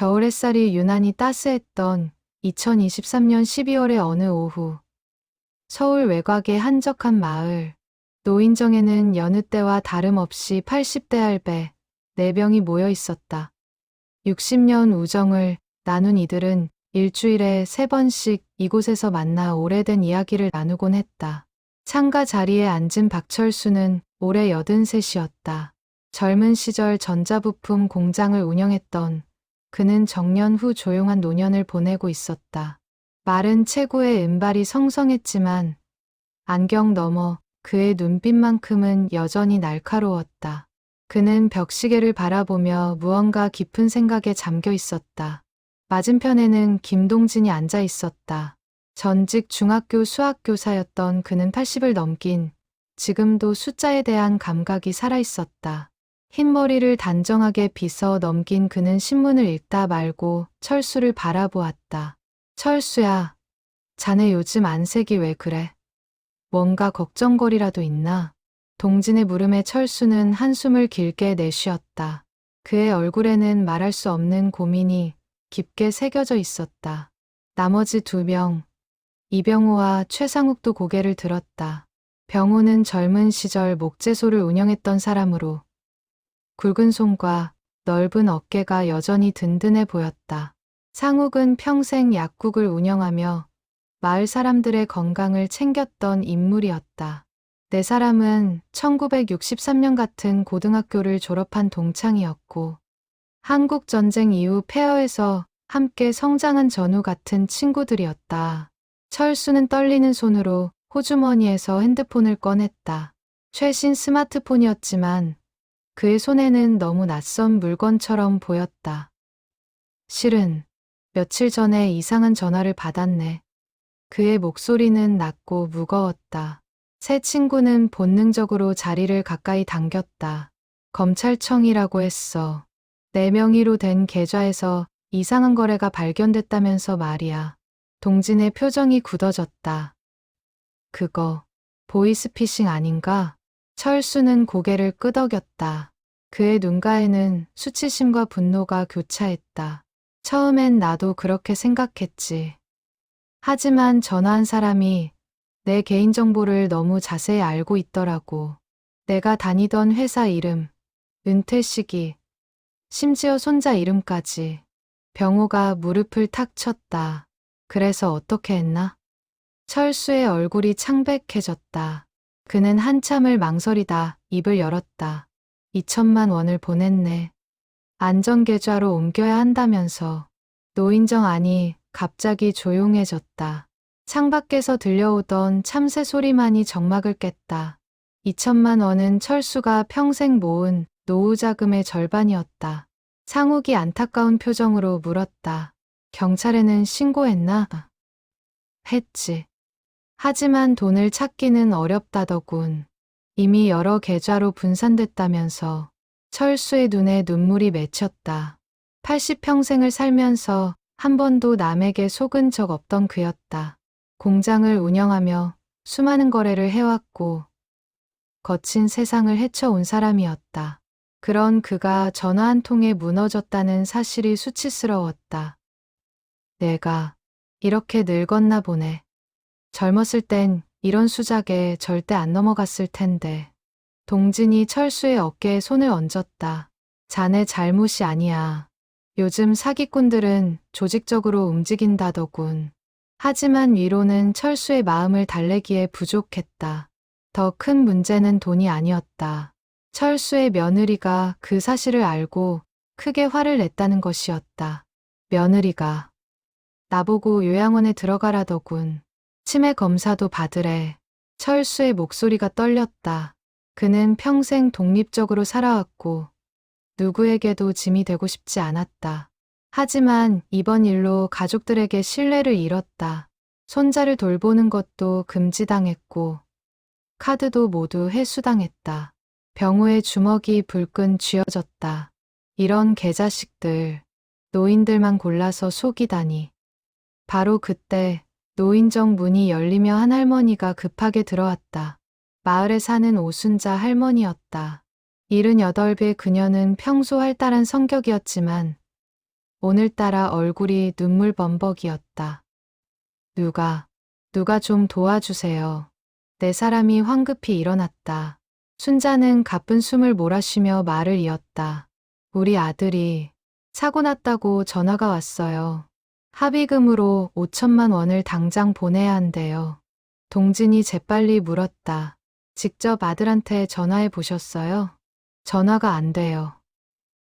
겨울 햇살이 유난히 따스했던 2023년 12월의 어느 오후, 서울 외곽의 한적한 마을, 노인정에는 여느 때와 다름없이 80대 할배 4명이 모여 있었다. 60년 우정을 나눈 이들은 일주일에 3번씩 이곳에서 만나 오래된 이야기를 나누곤 했다. 창가 자리에 앉은 박철수는 올해 83이었다. 젊은 시절 전자부품 공장을 운영했던 그는 정년 후 조용한 노년을 보내고 있었다. 마른 체구의 은발이 성성했지만 안경 너머 그의 눈빛만큼은 여전히 날카로웠다. 그는 벽시계를 바라보며 무언가 깊은 생각에 잠겨 있었다. 맞은편에는 김동진이 앉아 있었다. 전직 중학교 수학교사였던 그는 80을 넘긴 지금도 숫자에 대한 감각이 살아있었다. 흰머리를 단정하게 빗어 넘긴 그는 신문을 읽다 말고 철수를 바라보았다. 철수야, 자네 요즘 안색이 왜 그래? 뭔가 걱정거리라도 있나? 동진의 물음에 철수는 한숨을 길게 내쉬었다. 그의 얼굴에는 말할 수 없는 고민이 깊게 새겨져 있었다. 나머지 2명, 이병호와 최상욱도 고개를 들었다. 병호는 젊은 시절 목재소를 운영했던 사람으로 굵은 손과 넓은 어깨가 여전히 든든해 보였다. 상욱은 평생 약국을 운영하며 마을 사람들의 건강을 챙겼던 인물이었다. 4사람은 1963년 같은 고등학교를 졸업한 동창이었고 한국전쟁 이후 폐허에서 함께 성장한 전우 같은 친구들이었다. 철수는 떨리는 손으로 호주머니에서 핸드폰을 꺼냈다. 최신 스마트폰이었지만 그의 손에는 너무 낯선 물건처럼 보였다. 실은 며칠 전에 이상한 전화를 받았네. 그의 목소리는 낮고 무거웠다. 새 친구는 본능적으로 자리를 가까이 당겼다. 검찰청이라고 했어. 내 명의로 된 계좌에서 이상한 거래가 발견됐다면서 말이야. 동진의 표정이 굳어졌다. 그거 보이스피싱 아닌가? 철수는 고개를 끄덕였다. 그의 눈가에는 수치심과 분노가 교차했다. 처음엔 나도 그렇게 생각했지. 하지만 전화한 사람이 내 개인정보를 너무 자세히 알고 있더라고. 내가 다니던 회사 이름, 은퇴 시기, 심지어 손자 이름까지. 병호가 무릎을 탁 쳤다. 그래서 어떻게 했나? 철수의 얼굴이 창백해졌다. 그는 한참을 망설이다 입을 열었다. 2천만 원을 보냈네. 안전계좌로 옮겨야 한다면서. 노인정 안이 갑자기 조용해졌다. 창밖에서 들려오던 참새 소리만이 적막을 깼다. 2천만 원은 철수가 평생 모은 노후 자금의 절반이었다. 상욱이 안타까운 표정으로 물었다. 경찰에는 신고했나? 했지. 하지만 돈을 찾기는 어렵다더군. 이미 여러 계좌로 분산됐다면서. 철수의 눈에 눈물이 맺혔다. 80평생을 살면서 한 번도 남에게 속은 적 없던 그였다. 공장을 운영하며 수많은 거래를 해왔고 거친 세상을 헤쳐온 사람이었다. 그런 그가 전화 한 통에 무너졌다는 사실이 수치스러웠다. 내가 이렇게 늙었나 보네. 젊었을 땐 이런 수작에 절대 안 넘어갔을 텐데. 동진이 철수의 어깨에 손을 얹었다. 자네 잘못이 아니야. 요즘 사기꾼들은 조직적으로 움직인다더군. 하지만 위로는 철수의 마음을 달래기에 부족했다. 더 큰 문제는 돈이 아니었다. 철수의 며느리가 그 사실을 알고 크게 화를 냈다는 것이었다. 며느리가 나보고 요양원에 들어가라더군. 치매 검사도 받으래. 철수의 목소리가 떨렸다. 그는 평생 독립적으로 살아왔고 누구에게도 짐이 되고 싶지 않았다. 하지만 이번 일로 가족들에게 신뢰를 잃었다. 손자를 돌보는 것도 금지당했고 카드도 모두 회수당했다. 병호의 주먹이 불끈 쥐어졌다. 이런 개자식들, 노인들만 골라서 속이다니. 바로 그때 노인정 문이 열리며 한 할머니가 급하게 들어왔다. 마을에 사는 오순자 할머니였다. 78의 그녀는 평소 활달한 성격이었지만 오늘따라 얼굴이 눈물 범벅이었다. 누가 좀 도와주세요. 네 사람이 황급히 일어났다. 순자는 가쁜 숨을 몰아쉬며 말을 이었다. 우리 아들이 사고 났다고 전화가 왔어요. 합의금으로 5천만 원을 당장 보내야 한대요. 동진이 재빨리 물었다. 직접 아들한테 전화해 보셨어요? 전화가 안 돼요.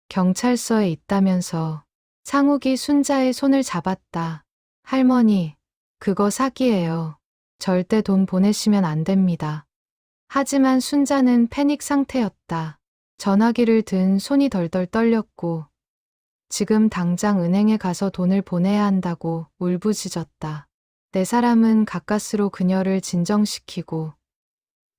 경찰서에 있다면서. 상욱이 순자의 손을 잡았다. 할머니, 그거 사기예요. 절대 돈 보내시면 안 됩니다. 하지만 순자는 패닉 상태였다. 전화기를 든 손이 덜덜 떨렸고 지금 당장 은행에 가서 돈을 보내야 한다고 울부짖었다. 네 사람은 가까스로 그녀를 진정시키고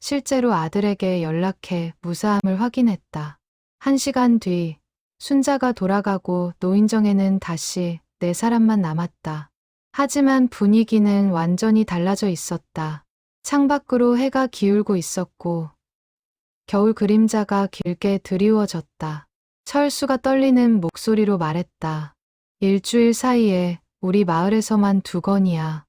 실제로 아들에게 연락해 무사함을 확인했다. 1시간 뒤 순자가 돌아가고 노인정에는 다시 네 사람만 남았다. 하지만 분위기는 완전히 달라져 있었다. 창밖으로 해가 기울고 있었고 겨울 그림자가 길게 드리워졌다. 철수가 떨리는 목소리로 말했다. 일주일 사이에 우리 마을에서만 2건이야.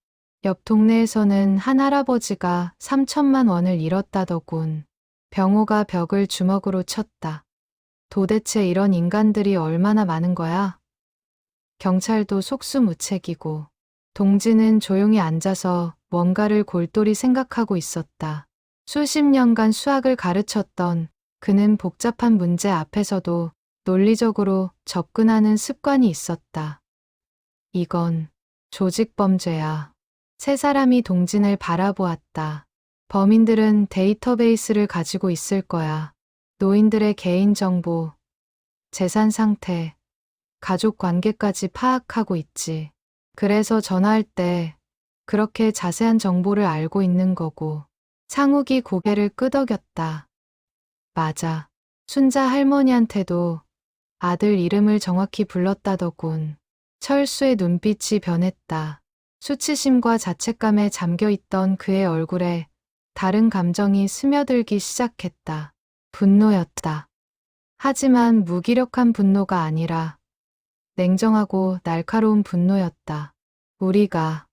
옆 동네에서는 한 할아버지가 3천만 원을 잃었다더군. 병호가 벽을 주먹으로 쳤다. 도대체 이런 인간들이 얼마나 많은 거야? 경찰도 속수무책이고 동진은 조용히 앉아서 뭔가를 골똘히 생각하고 있었다. 수십 년간 수학을 가르쳤던 그는 복잡한 문제 앞에서도 논리적으로 접근하는 습관이 있었다. 이건 조직범죄야. 세 사람이 동진을 바라보았다. 범인들은 데이터베이스를 가지고 있을 거야. 노인들의 개인정보, 재산 상태, 가족 관계까지 파악하고 있지. 그래서 전화할 때 그렇게 자세한 정보를 알고 있는 거고. 상욱이 고개를 끄덕였다. 맞아. 순자 할머니한테도 아들 이름을 정확히 불렀다더군. 철수의 눈빛이 변했다. 수치심과 자책감에 잠겨있던 그의 얼굴에 다른 감정이 스며들기 시작했다. 분노였다. 하지만 무기력한 분노가 아니라 냉정하고 날카로운 분노였다. 우리가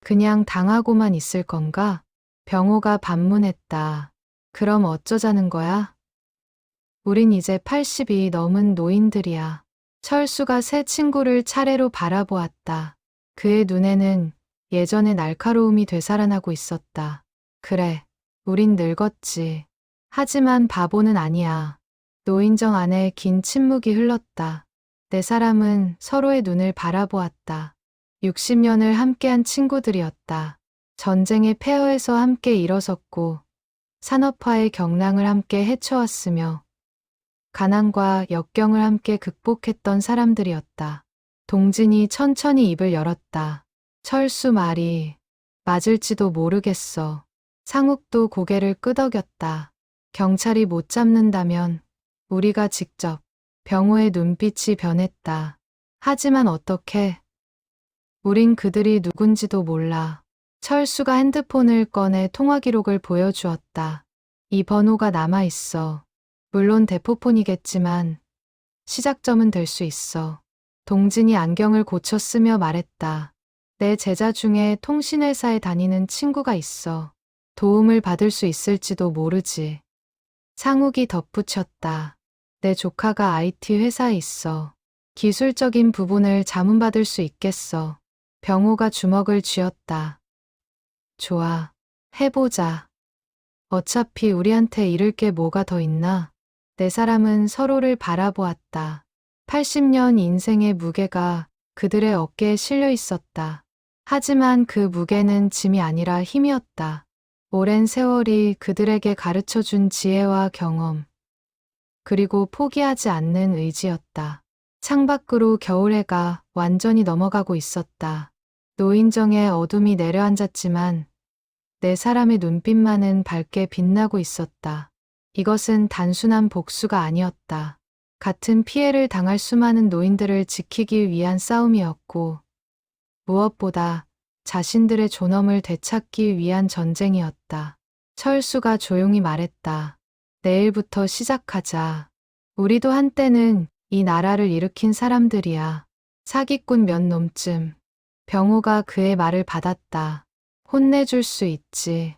그냥 당하고만 있을 건가? 병호가 반문했다. 그럼 어쩌자는 거야? 우린 이제 80이 넘은 노인들이야. 철수가 새 친구를 차례로 바라보았다. 그의 눈에는 예전의 날카로움이 되살아나고 있었다. 그래, 우린 늙었지. 하지만 바보는 아니야. 노인정 안에 긴 침묵이 흘렀다. 네 사람은 서로의 눈을 바라보았다. 60년을 함께한 친구들이었다. 전쟁의 폐허에서 함께 일어섰고 산업화의 경랑을 함께 헤쳐왔으며 가난과 역경을 함께 극복했던 사람들이었다. 동진이 천천히 입을 열었다. 철수 말이 맞을지도 모르겠어. 상욱도 고개를 끄덕였다. 경찰이 못 잡는다면 우리가 직접. 병호의 눈빛이 변했다. 하지만 어떻게? 우린 그들이 누군지도 몰라. 철수가 핸드폰을 꺼내 통화 기록을 보여주었다. 이 번호가 남아있어. 물론 대포폰이겠지만 시작점은 될 수 있어. 동진이 안경을 고쳐 쓰며 말했다. 내 제자 중에 통신회사에 다니는 친구가 있어. 도움을 받을 수 있을지도 모르지. 상욱이 덧붙였다. 내 조카가 IT 회사에 있어. 기술적인 부분을 자문받을 수 있겠어. 병호가 주먹을 쥐었다. 좋아. 해보자. 어차피 우리한테 잃을 게 뭐가 더 있나? 네 사람은 서로를 바라보았다. 80년 인생의 무게가 그들의 어깨에 실려 있었다. 하지만 그 무게는 짐이 아니라 힘이었다. 오랜 세월이 그들에게 가르쳐준 지혜와 경험. 그리고 포기하지 않는 의지였다. 창밖으로 겨울해가 완전히 넘어가고 있었다. 노인정에 어둠이 내려앉았지만 네 사람의 눈빛만은 밝게 빛나고 있었다. 이것은 단순한 복수가 아니었다. 같은 피해를 당할 수많은 노인들을 지키기 위한 싸움이었고 무엇보다 자신들의 존엄을 되찾기 위한 전쟁이었다. 철수가 조용히 말했다. 내일부터 시작하자. 우리도 한때는 이 나라를 일으킨 사람들이야. 사기꾼 몇 놈쯤. 병호가 그의 말을 받았다. 혼내줄 수 있지.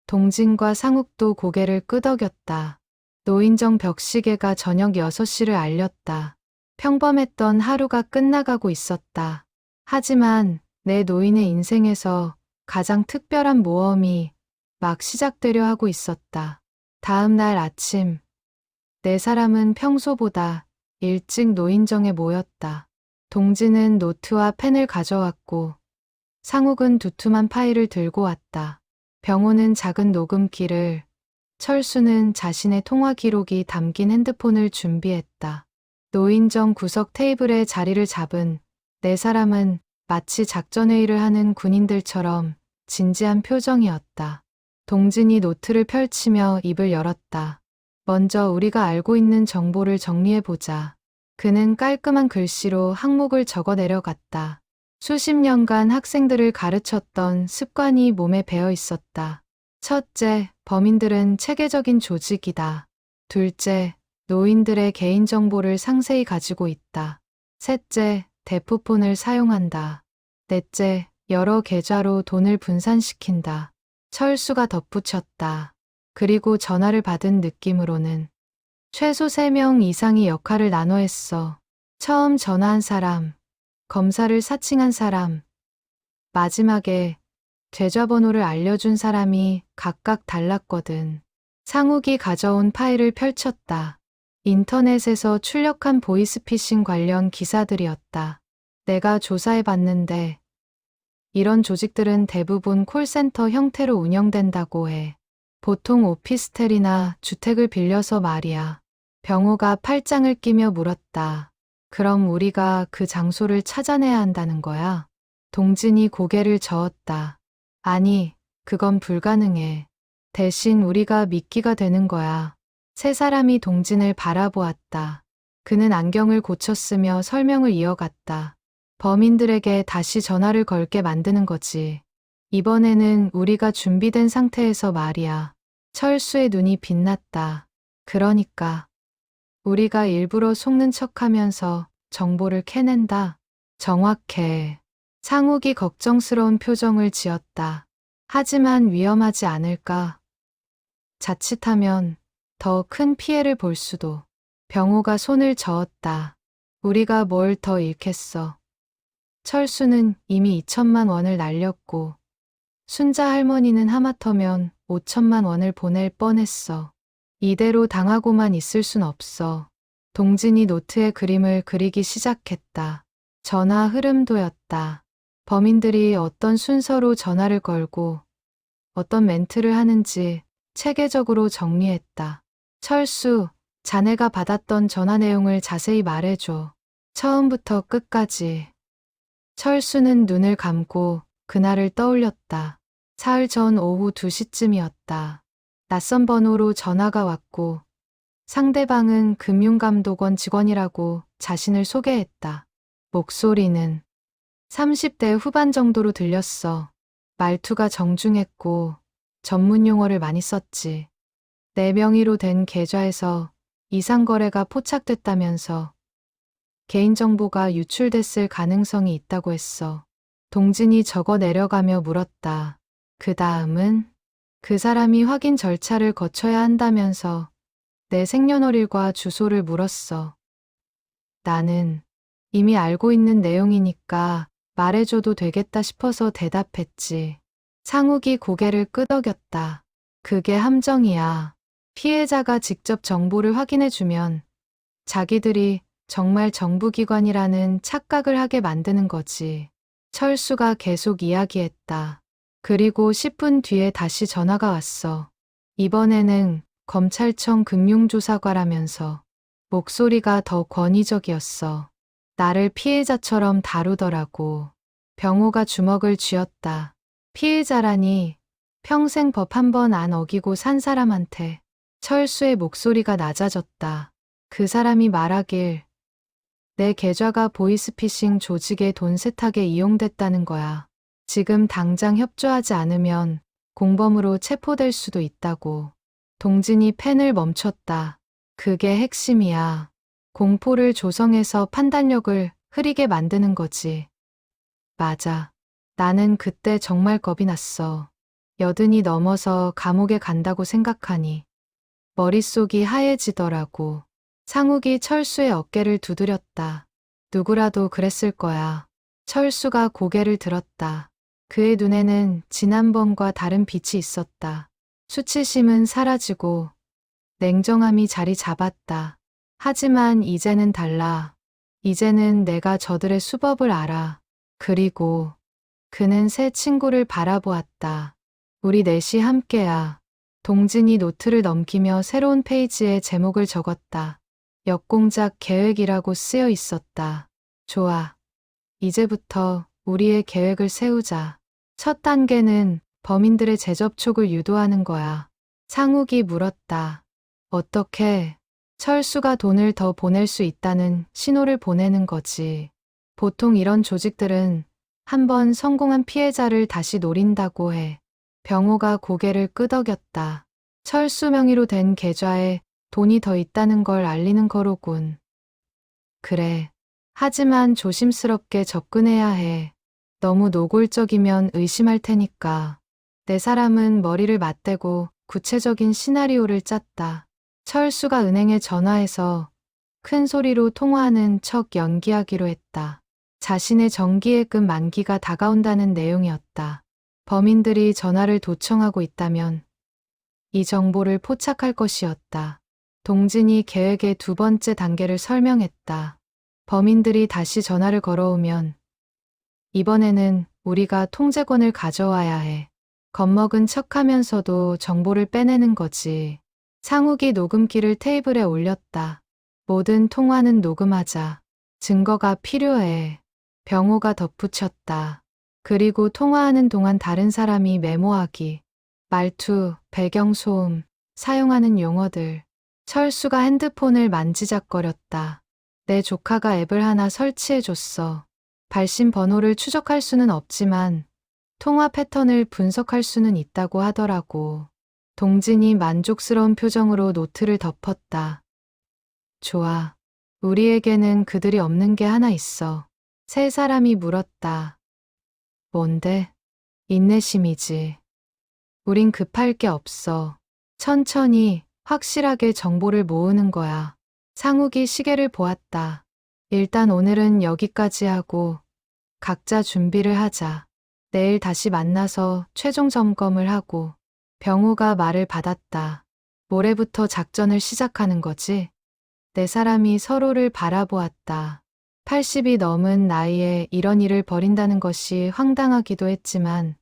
동진과 상욱도 고개를 끄덕였다. 노인정 벽시계가 저녁 6시를 알렸다. 평범했던 하루가 끝나가고 있었다. 하지만 내 노인의 인생에서 가장 특별한 모험이 막 시작되려 하고 있었다. 다음 날 아침, 네 사람은 평소보다 일찍 노인정에 모였다. 동진은 노트와 펜을 가져왔고 상욱은 두툼한 파일을 들고 왔다. 병호는 작은 녹음기를, 철수는 자신의 통화 기록이 담긴 핸드폰을 준비했다. 노인정 구석 테이블에 자리를 잡은 네 사람은 마치 작전회의를 하는 군인들처럼 진지한 표정이었다. 동진이 노트를 펼치며 입을 열었다. 먼저 우리가 알고 있는 정보를 정리해보자. 그는 깔끔한 글씨로 항목을 적어 내려갔다. 수십 년간 학생들을 가르쳤던 습관이 몸에 배어 있었다. 첫째, 범인들은 체계적인 조직이다. 둘째, 노인들의 개인정보를 상세히 가지고 있다. 셋째, 대포폰을 사용한다. 넷째, 여러 계좌로 돈을 분산시킨다. 철수가 덧붙였다. 그리고 전화를 받은 느낌으로는 최소 3명 이상이 역할을 나눠 했어. 처음 전화한 사람, 검사를 사칭한 사람, 마지막에 계좌번호를 알려준 사람이 각각 달랐거든. 상욱이 가져온 파일을 펼쳤다. 인터넷에서 출력한 보이스피싱 관련 기사들이었다. 내가 조사해봤는데 이런 조직들은 대부분 콜센터 형태로 운영된다고 해. 보통 오피스텔이나 주택을 빌려서 말이야. 병호가 팔짱을 끼며 물었다. 그럼 우리가 그 장소를 찾아내야 한다는 거야? 동진이 고개를 저었다. 아니, 그건 불가능해. 대신 우리가 미끼가 되는 거야. 세 사람이 동진을 바라보았다. 그는 안경을 고쳤으며 설명을 이어갔다. 범인들에게 다시 전화를 걸게 만드는 거지. 이번에는 우리가 준비된 상태에서 말이야. 철수의 눈이 빛났다. 그러니까 우리가 일부러 속는 척하면서 정보를 캐낸다. 정확해. 상욱이 걱정스러운 표정을 지었다. 하지만 위험하지 않을까? 자칫하면 더 큰 피해를 볼 수도. 병호가 손을 저었다. 우리가 뭘 더 잃겠어. 철수는 이미 2천만 원을 날렸고 순자 할머니는 하마터면 5천만 원을 보낼 뻔했어. 이대로 당하고만 있을 순 없어. 동진이 노트에 그림을 그리기 시작했다. 전화 흐름도였다. 범인들이 어떤 순서로 전화를 걸고 어떤 멘트를 하는지 체계적으로 정리했다. 철수, 자네가 받았던 전화 내용을 자세히 말해줘. 처음부터 끝까지. 철수는 눈을 감고 그날을 떠올렸다. 사흘 전 오후 2시쯤이었다. 낯선 번호로 전화가 왔고 상대방은 금융감독원 직원이라고 자신을 소개했다. 목소리는 30대 후반 정도로 들렸어. 말투가 정중했고 전문 용어를 많이 썼지. 내 명의로 된 계좌에서 이상 거래가 포착됐다면서 개인정보가 유출됐을 가능성이 있다고 했어. 동진이 적어 내려가며 물었다. 그 다음은? 그 사람이 확인 절차를 거쳐야 한다면서 내 생년월일과 주소를 물었어. 나는 이미 알고 있는 내용이니까 말해줘도 되겠다 싶어서 대답했지. 상욱이 고개를 끄덕였다. 그게 함정이야. 피해자가 직접 정보를 확인해주면 자기들이 정말 정부기관이라는 착각을 하게 만드는 거지. 철수가 계속 이야기했다. 그리고 10분 뒤에 다시 전화가 왔어. 이번에는 검찰청 금융조사과라면서 목소리가 더 권위적이었어. 나를 피해자처럼 다루더라고. 병호가 주먹을 쥐었다. 피해자라니 평생 법 한 번 안 어기고 산 사람한테. 철수의 목소리가 낮아졌다. 그 사람이 말하길 내 계좌가 보이스피싱 조직의 돈 세탁에 이용됐다는 거야. 지금 당장 협조하지 않으면 공범으로 체포될 수도 있다고. 동진이 펜을 멈췄다. 그게 핵심이야. 공포를 조성해서 판단력을 흐리게 만드는 거지. 맞아. 나는 그때 정말 겁이 났어. 80이 넘어서 감옥에 간다고 생각하니 머릿속이 하얘지더라고. 상욱이 철수의 어깨를 두드렸다. 누구라도 그랬을 거야. 철수가 고개를 들었다. 그의 눈에는 지난번과 다른 빛이 있었다. 수치심은 사라지고 냉정함이 자리 잡았다. 하지만 이제는 달라. 이제는 내가 저들의 수법을 알아. 그리고 그는 새 친구를 바라보았다. 우리 넷이 함께야. 동진이 노트를 넘기며 새로운 페이지에 제목을 적었다. 역공작 계획이라고 쓰여 있었다. 좋아. 이제부터 우리의 계획을 세우자. 첫 단계는 범인들의 재접촉을 유도하는 거야. 상욱이 물었다. 어떻게? 철수가 돈을 더 보낼 수 있다는 신호를 보내는 거지. 보통 이런 조직들은 한번 성공한 피해자를 다시 노린다고 해. 병호가 고개를 끄덕였다. 철수 명의로 된 계좌에 돈이 더 있다는 걸 알리는 거로군. 그래. 하지만 조심스럽게 접근해야 해. 너무 노골적이면 의심할 테니까. 네 사람은 머리를 맞대고 구체적인 시나리오를 짰다. 철수가 은행에 전화해서 큰 소리로 통화하는 척 연기하기로 했다. 자신의 정기예금 만기가 다가온다는 내용이었다. 범인들이 전화를 도청하고 있다면 이 정보를 포착할 것이었다. 동진이 계획의 두 번째 단계를 설명했다. 범인들이 다시 전화를 걸어오면 이번에는 우리가 통제권을 가져와야 해. 겁먹은 척하면서도 정보를 빼내는 거지. 상욱이 녹음기를 테이블에 올렸다. 모든 통화는 녹음하자. 증거가 필요해. 병호가 덧붙였다. 그리고 통화하는 동안 다른 사람이 메모하기. 말투, 배경소음, 사용하는 용어들. 철수가 핸드폰을 만지작거렸다. 내 조카가 앱을 하나 설치해줬어. 발신 번호를 추적할 수는 없지만 통화 패턴을 분석할 수는 있다고 하더라고. 동진이 만족스러운 표정으로 노트를 덮었다. 좋아. 우리에게는 그들이 없는 게 하나 있어. 세 사람이 물었다. 뭔데? 인내심이지. 우린 급할 게 없어. 천천히 확실하게 정보를 모으는 거야. 상욱이 시계를 보았다. 일단 오늘은 여기까지 하고 각자 준비를 하자. 내일 다시 만나서 최종 점검을 하고. 병호가 말을 받았다. 모레부터 작전을 시작하는 거지? 네 사람이 서로를 바라보았다. 80이 넘은 나이에 이런 일을 벌인다는 것이 황당하기도 했지만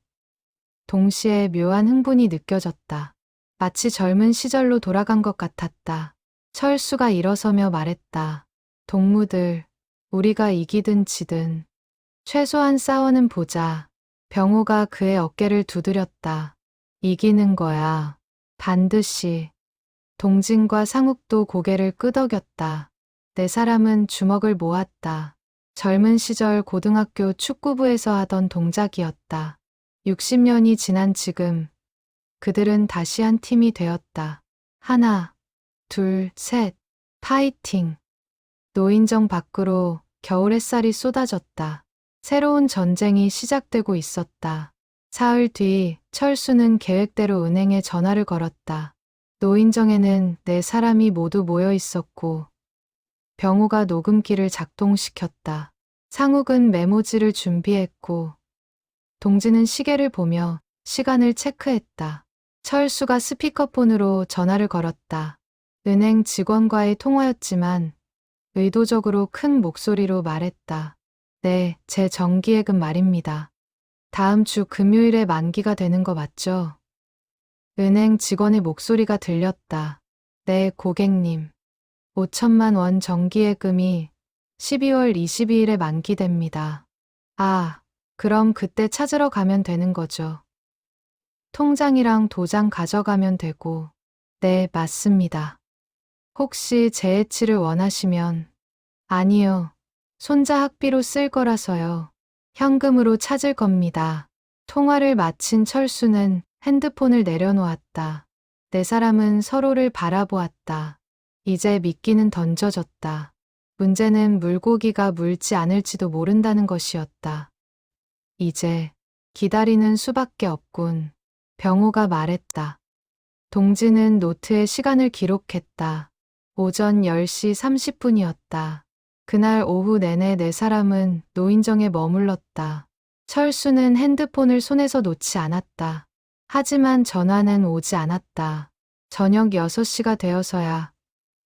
동시에 묘한 흥분이 느껴졌다. 마치 젊은 시절로 돌아간 것 같았다. 철수가 일어서며 말했다. 동무들, 우리가 이기든 지든 최소한 싸워는 보자. 병호가 그의 어깨를 두드렸다. 이기는 거야. 반드시. 동진과 상욱도 고개를 끄덕였다. 네 사람은 주먹을 모았다. 젊은 시절 고등학교 축구부에서 하던 동작이었다. 60년이 지난 지금 그들은 다시 한 팀이 되었다. 하나, 둘, 셋, 파이팅. 노인정 밖으로 겨울 햇살이 쏟아졌다. 새로운 전쟁이 시작되고 있었다. 사흘 뒤 철수는 계획대로 은행에 전화를 걸었다. 노인정에는 네 사람이 모두 모여 있었고 병호가 녹음기를 작동시켰다. 상욱은 메모지를 준비했고 동진은 시계를 보며 시간을 체크했다. 철수가 스피커폰으로 전화를 걸었다. 은행 직원과의 통화였지만 의도적으로 큰 목소리로 말했다. 네, 제 정기예금 말입니다. 다음 주 금요일에 만기가 되는 거 맞죠? 은행 직원의 목소리가 들렸다. 네, 고객님. 5천만 원 정기예금이 12월 22일에 만기됩니다. 아, 그럼 그때 찾으러 가면 되는 거죠. 통장이랑 도장 가져가면 되고. 네, 맞습니다. 혹시 재해치를 원하시면. 아니요. 손자 학비로 쓸 거라서요. 현금으로 찾을 겁니다. 통화를 마친 철수는 핸드폰을 내려놓았다. 네 사람은 서로를 바라보았다. 이제 미끼는 던져졌다. 문제는 물고기가 물지 않을지도 모른다는 것이었다. 이제 기다리는 수밖에 없군. 병호가 말했다. 동지는 노트에 시간을 기록했다. 오전 10시 30분이었다. 그날 오후 내내 네 사람은 노인정에 머물렀다. 철수는 핸드폰을 손에서 놓지 않았다. 하지만 전화는 오지 않았다. 저녁 6시가 되어서야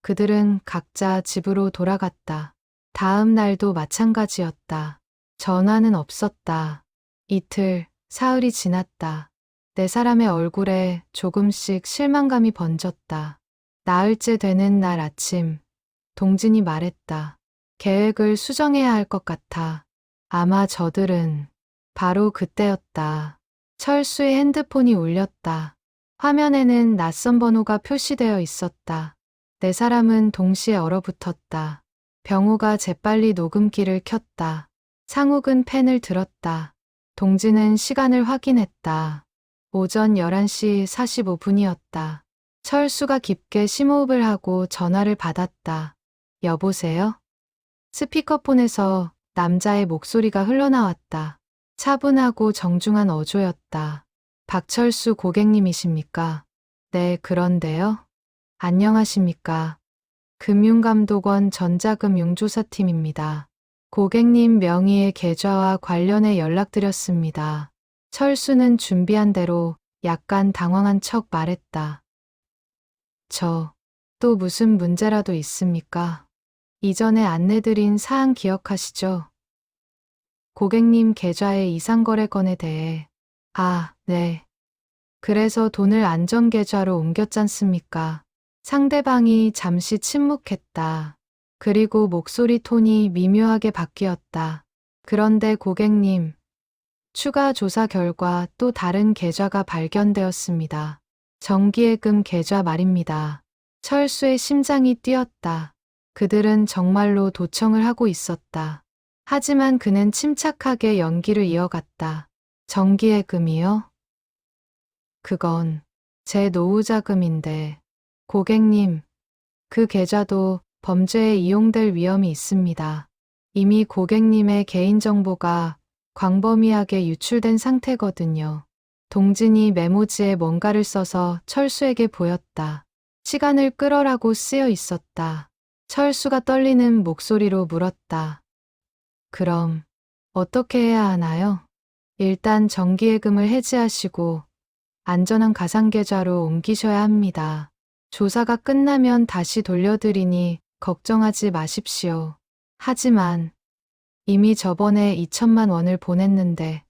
그들은 각자 집으로 돌아갔다. 다음 날도 마찬가지였다. 전화는 없었다. 이틀, 사흘이 지났다. 네 사람의 얼굴에 조금씩 실망감이 번졌다. 나흘째 되는 날 아침, 동진이 말했다. 계획을 수정해야 할 것 같아. 아마 저들은 바로 그때였다. 철수의 핸드폰이 울렸다. 화면에는 낯선 번호가 표시되어 있었다. 네 사람은 동시에 얼어붙었다. 병우가 재빨리 녹음기를 켰다. 상욱은 펜을 들었다. 동진은 시간을 확인했다. 오전 11시 45분이었다. 철수가 깊게 심호흡을 하고 전화를 받았다. 여보세요? 스피커폰에서 남자의 목소리가 흘러나왔다. 차분하고 정중한 어조였다. 박철수 고객님이십니까? 네, 그런데요. 안녕하십니까? 금융감독원 전자금융조사팀입니다. 고객님 명의의 계좌와 관련해 연락드렸습니다. 철수는 준비한 대로 약간 당황한 척 말했다. 또 무슨 문제라도 있습니까? 이전에 안내드린 사항 기억하시죠? 고객님 계좌의 이상거래 건에 대해. 네. 그래서 돈을 안전계좌로 옮겼잖습니까? 상대방이 잠시 침묵했다. 그리고 목소리 톤이 미묘하게 바뀌었다. 그런데 고객님, 추가 조사 결과 또 다른 계좌가 발견되었습니다. 정기예금 계좌 말입니다. 철수의 심장이 뛰었다. 그들은 정말로 도청을 하고 있었다. 하지만 그는 침착하게 연기를 이어갔다. 정기예금이요? 그건 제 노후자금인데, 고객님, 그 계좌도 범죄에 이용될 위험이 있습니다. 이미 고객님의 개인정보가 광범위하게 유출된 상태거든요. 동진이 메모지에 뭔가를 써서 철수에게 보였다. 시간을 끌어라고 쓰여 있었다. 철수가 떨리는 목소리로 물었다. 그럼 어떻게 해야 하나요? 일단 정기예금을 해지하시고 안전한 가상계좌로 옮기셔야 합니다. 조사가 끝나면 다시 돌려드리니 걱정하지 마십시오. 하지만 이미 저번에 2천만 원을 보냈는데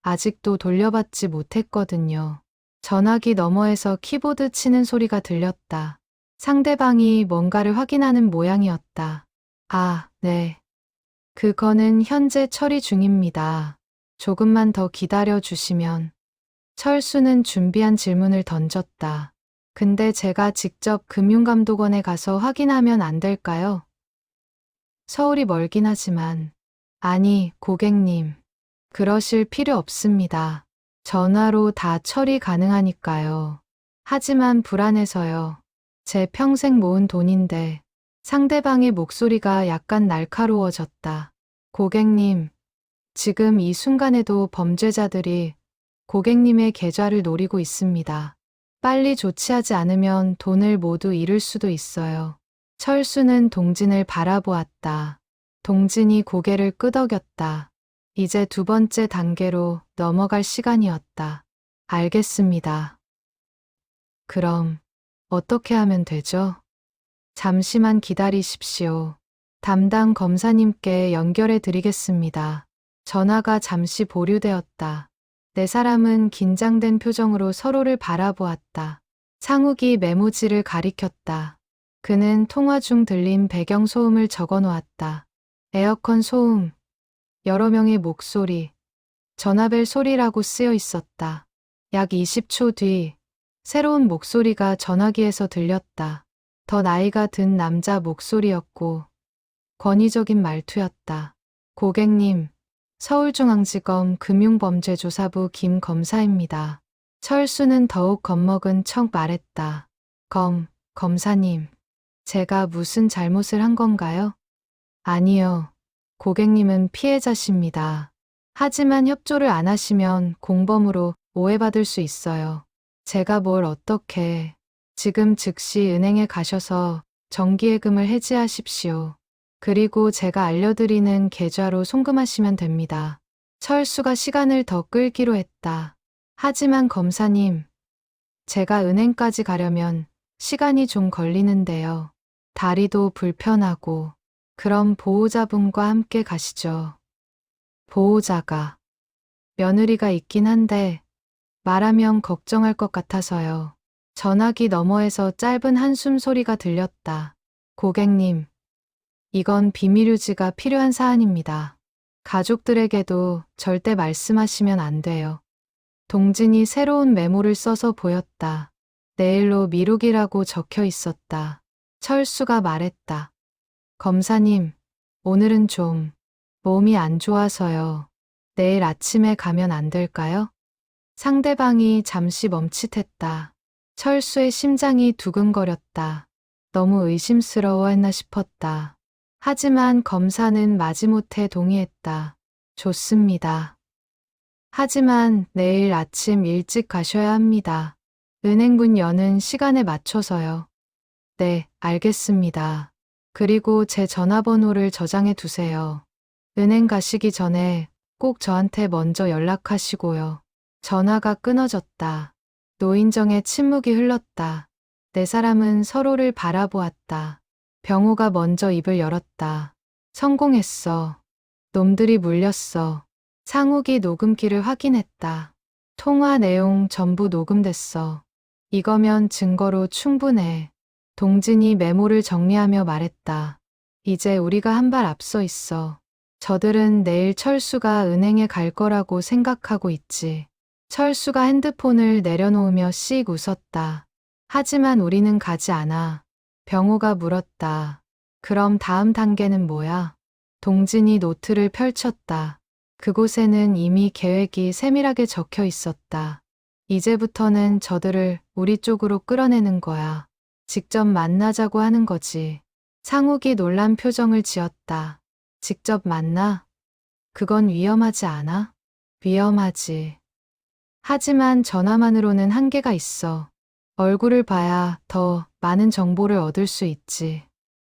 아직도 돌려받지 못했거든요. 전화기 너머에서 키보드 치는 소리가 들렸다. 상대방이 뭔가를 확인하는 모양이었다. 네. 그거는 현재 처리 중입니다. 조금만 더 기다려 주시면. 철수는 준비한 질문을 던졌다. 근데 제가 직접 금융감독원에 가서 확인하면 안 될까요? 서울이 멀긴 하지만. 아니, 고객님. 그러실 필요 없습니다. 전화로 다 처리 가능하니까요. 하지만 불안해서요. 제 평생 모은 돈인데. 상대방의 목소리가 약간 날카로워졌다. 고객님, 지금 이 순간에도 범죄자들이 고객님의 계좌를 노리고 있습니다. 빨리 조치하지 않으면 돈을 모두 잃을 수도 있어요. 철수는 동진을 바라보았다. 동진이 고개를 끄덕였다. 이제 두 번째 단계로 넘어갈 시간이었다. 알겠습니다. 그럼 어떻게 하면 되죠? 잠시만 기다리십시오. 담당 검사님께 연결해 드리겠습니다. 전화가 잠시 보류되었다. 네 사람은 긴장된 표정으로 서로를 바라보았다. 상욱이 메모지를 가리켰다. 그는 통화 중 들린 배경 소음을 적어 놓았다. 에어컨 소음, 여러 명의 목소리, 전화벨 소리라고 쓰여 있었다. 약 20초 뒤 새로운 목소리가 전화기에서 들렸다. 더 나이가 든 남자 목소리였고 권위적인 말투였다. 고객님, 서울중앙지검 금융범죄조사부 김 검사입니다. 철수는 더욱 겁먹은 척 말했다. 검사님, 제가 무슨 잘못을 한 건가요? 아니요. 고객님은 피해자십니다. 하지만 협조를 안 하시면 공범으로 오해받을 수 있어요. 제가 뭘 어떻게, 지금 즉시 은행에 가셔서 정기예금을 해지하십시오. 그리고 제가 알려드리는 계좌로 송금하시면 됩니다. 철수가 시간을 더 끌기로 했다. 하지만 검사님, 제가 은행까지 가려면 시간이 좀 걸리는데요. 다리도 불편하고, 그럼 보호자분과 함께 가시죠. 보호자가, 며느리가 있긴 한데, 말하면 걱정할 것 같아서요. 전화기 너머에서 짧은 한숨 소리가 들렸다. 고객님, 이건 비밀 유지가 필요한 사안입니다. 가족들에게도 절대 말씀하시면 안 돼요. 동진이 새로운 메모를 써서 보였다. 내일로 미루기라고 적혀 있었다. 철수가 말했다. 검사님, 오늘은 좀 몸이 안 좋아서요. 내일 아침에 가면 안 될까요? 상대방이 잠시 멈칫했다. 철수의 심장이 두근거렸다. 너무 의심스러워했나 싶었다. 하지만 검사는 마지못해 동의했다. 좋습니다. 하지만 내일 아침 일찍 가셔야 합니다. 은행 문 여는 시간에 맞춰서요. 네, 알겠습니다. 그리고 제 전화번호를 저장해 두세요. 은행 가시기 전에 꼭 저한테 먼저 연락하시고요. 전화가 끊어졌다. 노인정의 침묵이 흘렀다. 네 사람은 서로를 바라보았다. 병호가 먼저 입을 열었다. 성공했어. 놈들이 물렸어. 상욱이 녹음기를 확인했다. 통화 내용 전부 녹음됐어. 이거면 증거로 충분해. 동진이 메모를 정리하며 말했다. 이제 우리가 한 발 앞서 있어. 저들은 내일 철수가 은행에 갈 거라고 생각하고 있지. 철수가 핸드폰을 내려놓으며 씩 웃었다. 하지만 우리는 가지 않아. 병호가 물었다. 그럼 다음 단계는 뭐야? 동진이 노트를 펼쳤다. 그곳에는 이미 계획이 세밀하게 적혀 있었다. 이제부터는 저들을 우리 쪽으로 끌어내는 거야. 직접 만나자고 하는 거지. 상욱이 놀란 표정을 지었다. 직접 만나? 그건 위험하지 않아? 위험하지. 하지만 전화만으로는 한계가 있어. 얼굴을 봐야 더 많은 정보를 얻을 수 있지.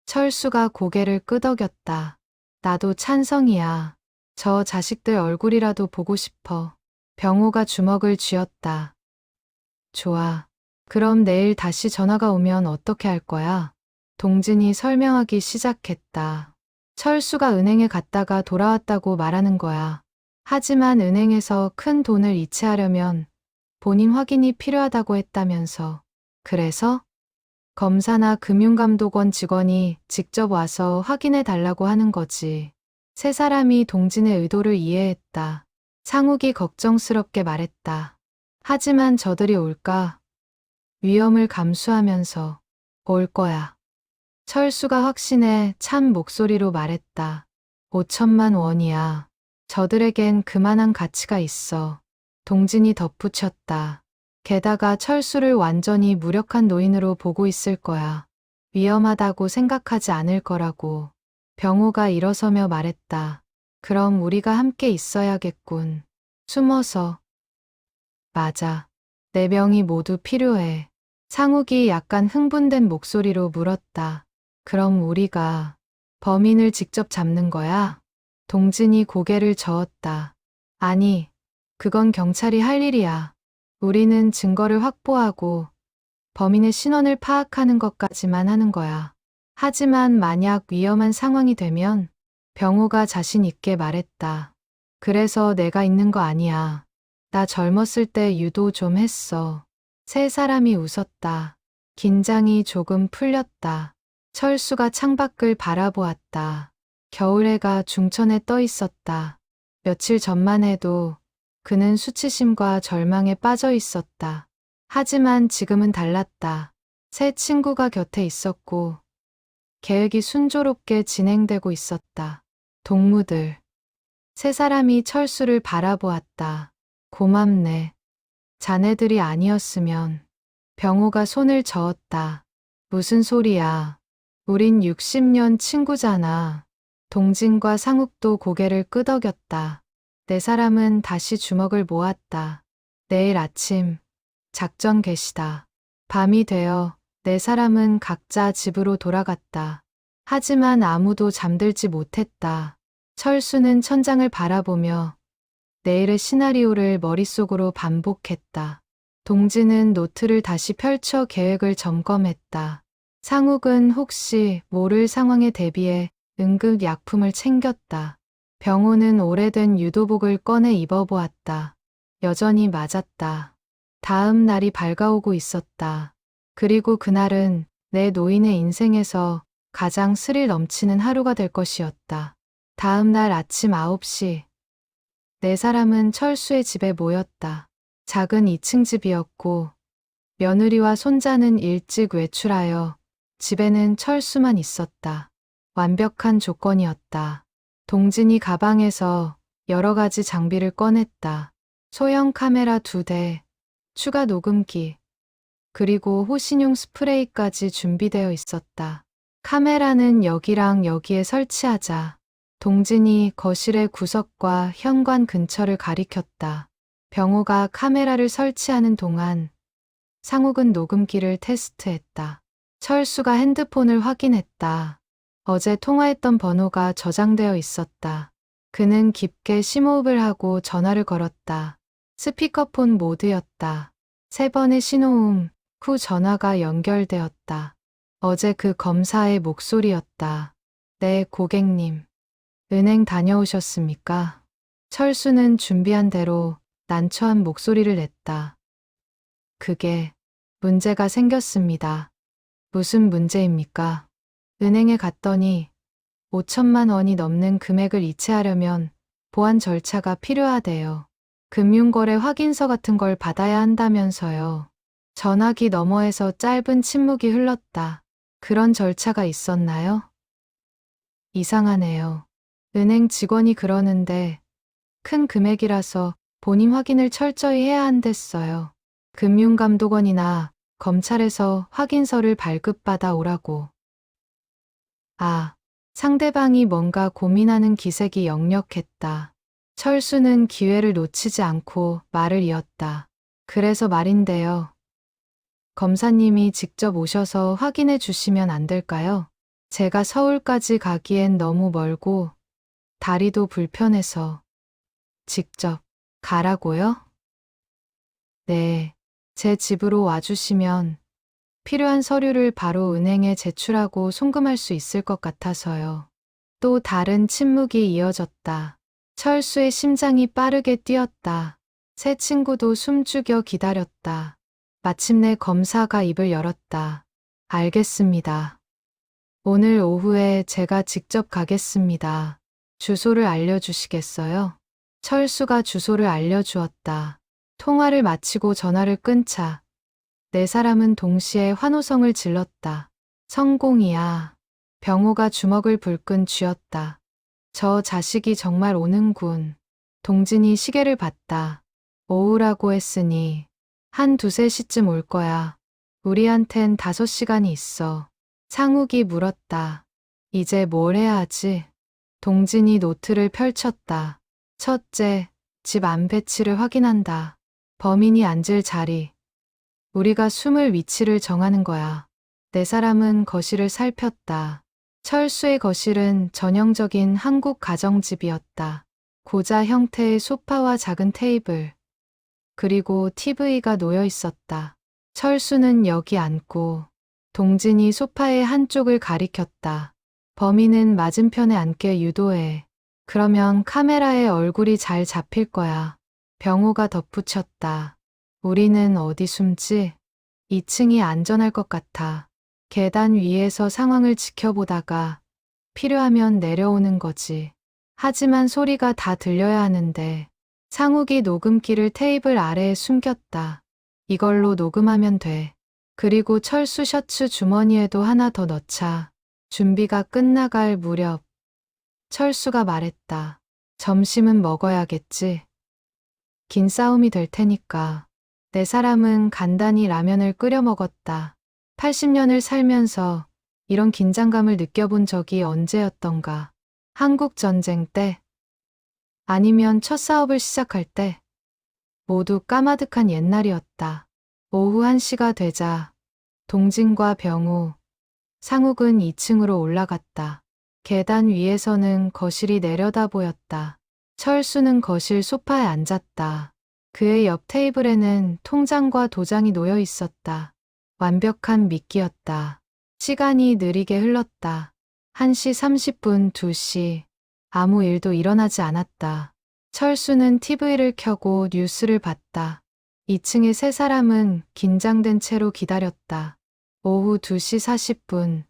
철수가 고개를 끄덕였다. 나도 찬성이야. 저 자식들 얼굴이라도 보고 싶어. 병호가 주먹을 쥐었다. 좋아. 그럼 내일 다시 전화가 오면 어떻게 할 거야? 동진이 설명하기 시작했다. 철수가 은행에 갔다가 돌아왔다고 말하는 거야. 하지만 은행에서 큰 돈을 이체하려면 본인 확인이 필요하다고 했다면서. 그래서 검사나 금융감독원 직원이 직접 와서 확인해 달라고 하는 거지. 세 사람이 동진의 의도를 이해했다. 상욱이 걱정스럽게 말했다. 하지만 저들이 올까? 위험을 감수하면서 올 거야. 철수가 확신에 찬 목소리로 말했다. 5천만 원이야. 저들에겐 그만한 가치가 있어. 동진이 덧붙였다. 게다가 철수를 완전히 무력한 노인으로 보고 있을 거야. 위험하다고 생각하지 않을 거라고. 병호가 일어서며 말했다. 그럼 우리가 함께 있어야겠군. 숨어서. 맞아. 네 명이 모두 필요해. 상욱이 약간 흥분된 목소리로 물었다. 그럼 우리가 범인을 직접 잡는 거야? 동진이 고개를 저었다. 아니, 그건 경찰이 할 일이야. 우리는 증거를 확보하고 범인의 신원을 파악하는 것까지만 하는 거야. 하지만 만약 위험한 상황이 되면 병호가 자신 있게 말했다. 그래서 내가 있는 거 아니야. 나 젊었을 때 유도 좀 했어. 세 사람이 웃었다. 긴장이 조금 풀렸다. 철수가 창밖을 바라보았다. 겨울해가 중천에 떠 있었다. 며칠 전만 해도 그는 수치심과 절망에 빠져 있었다. 하지만 지금은 달랐다. 새 친구가 곁에 있었고 계획이 순조롭게 진행되고 있었다. 동무들. 세 사람이 철수를 바라보았다. 고맙네. 자네들이 아니었으면. 병호가 손을 저었다. 무슨 소리야. 우린 60년 친구잖아. 동진과 상욱도 고개를 끄덕였다. 네 사람은 다시 주먹을 모았다. 내일 아침 작전 개시다. 밤이 되어 네 사람은 각자 집으로 돌아갔다. 하지만 아무도 잠들지 못했다. 철수는 천장을 바라보며 내일의 시나리오를 머릿속으로 반복했다. 동진은 노트를 다시 펼쳐 계획을 점검했다. 상욱은 혹시 모를 상황에 대비해 응급약품을 챙겼다. 병호는 오래된 유도복을 꺼내 입어보았다. 여전히 맞았다. 다음 날이 밝아오고 있었다. 그리고 그날은 내 노인의 인생에서 가장 스릴 넘치는 하루가 될 것이었다. 다음 날 아침 9시, 네 사람은 철수의 집에 모였다. 작은 2층 집이었고 며느리와 손자는 일찍 외출하여 집에는 철수만 있었다. 완벽한 조건이었다. 동진이 가방에서 여러 가지 장비를 꺼냈다. 소형 카메라 2대, 추가 녹음기, 그리고 호신용 스프레이까지 준비되어 있었다. 카메라는 여기랑 여기에 설치하자. 동진이 거실의 구석과 현관 근처를 가리켰다. 병호가 카메라를 설치하는 동안 상욱은 녹음기를 테스트했다. 철수가 핸드폰을 확인했다. 어제 통화했던 번호가 저장되어 있었다. 그는 깊게 심호흡을 하고 전화를 걸었다. 스피커폰 모드였다. 3번의 신호음 후 전화가 연결되었다. 어제 그 검사의 목소리였다. 네, 고객님. 은행 다녀오셨습니까? 철수는 준비한 대로 난처한 목소리를 냈다. 그게 문제가 생겼습니다. 무슨 문제입니까? 은행에 갔더니 5천만 원이 넘는 금액을 이체하려면 보안 절차가 필요하대요. 금융거래 확인서 같은 걸 받아야 한다면서요. 전화기 너머에서 짧은 침묵이 흘렀다. 그런 절차가 있었나요? 이상하네요. 은행 직원이 그러는데 큰 금액이라서 본인 확인을 철저히 해야 한댔어요. 금융감독원이나 검찰에서 확인서를 발급받아 오라고. 아, 상대방이 뭔가 고민하는 기색이 역력했다. 철수는 기회를 놓치지 않고 말을 이었다. 그래서 말인데요. 검사님이 직접 오셔서 확인해 주시면 안 될까요? 제가 서울까지 가기엔 너무 멀고 다리도 불편해서. 직접 가라고요? 네, 제 집으로 와주시면 필요한 서류를 바로 은행에 제출하고 송금할 수 있을 것 같아서요. 또 다른 침묵이 이어졌다. 철수의 심장이 빠르게 뛰었다. 새 친구도 숨죽여 기다렸다. 마침내 검사가 입을 열었다. 알겠습니다. 오늘 오후에 제가 직접 가겠습니다. 주소를 알려주시겠어요? 철수가 주소를 알려주었다. 통화를 마치고 전화를 끊자 네 사람은 동시에 환호성을 질렀다. 성공이야. 병호가 주먹을 불끈 쥐었다. 저 자식이 정말 오는군. 동진이 시계를 봤다. 오후라고 했으니 한 2~3시쯤 올 거야. 우리한텐 5시간이 있어. 상욱이 물었다. 이제 뭘 해야 하지? 동진이 노트를 펼쳤다. 첫째, 집 안 배치를 확인한다. 범인이 앉을 자리. 우리가 숨을 위치를 정하는 거야. 네 사람은 거실을 살폈다. 철수의 거실은 전형적인 한국 가정집이었다. 고자 형태의 소파와 작은 테이블, 그리고 TV가 놓여 있었다. 철수는 여기 앉고 동진이 소파의 한쪽을 가리켰다. 범인은 맞은편에 앉게 유도해. 그러면 카메라에 얼굴이 잘 잡힐 거야. 병호가 덧붙였다. 우리는 어디 숨지? 2층이 안전할 것 같아. 계단 위에서 상황을 지켜보다가 필요하면 내려오는 거지. 하지만 소리가 다 들려야 하는데 상욱이 녹음기를 테이블 아래에 숨겼다. 이걸로 녹음하면 돼. 그리고 철수 셔츠 주머니에도 하나 더 넣자. 준비가 끝나갈 무렵 철수가 말했다. 점심은 먹어야겠지. 긴 싸움이 될 테니까. 네 사람은 간단히 라면을 끓여 먹었다. 80년을 살면서 이런 긴장감을 느껴본 적이 언제였던가. 한국전쟁 때, 아니면 첫 사업을 시작할 때, 모두 까마득한 옛날이었다. 오후 1시가 되자 동진과 병우, 상욱은 2층으로 올라갔다. 계단 위에서는 거실이 내려다 보였다. 철수는 거실 소파에 앉았다. 그의 옆 테이블에는 통장과 도장이 놓여 있었다. 완벽한 미끼였다. 시간이 느리게 흘렀다. 1시 30분, 2시. 아무 일도 일어나지 않았다. 철수는 TV를 켜고 뉴스를 봤다. 2층의 세 사람은 긴장된 채로 기다렸다. 오후 2시 40분,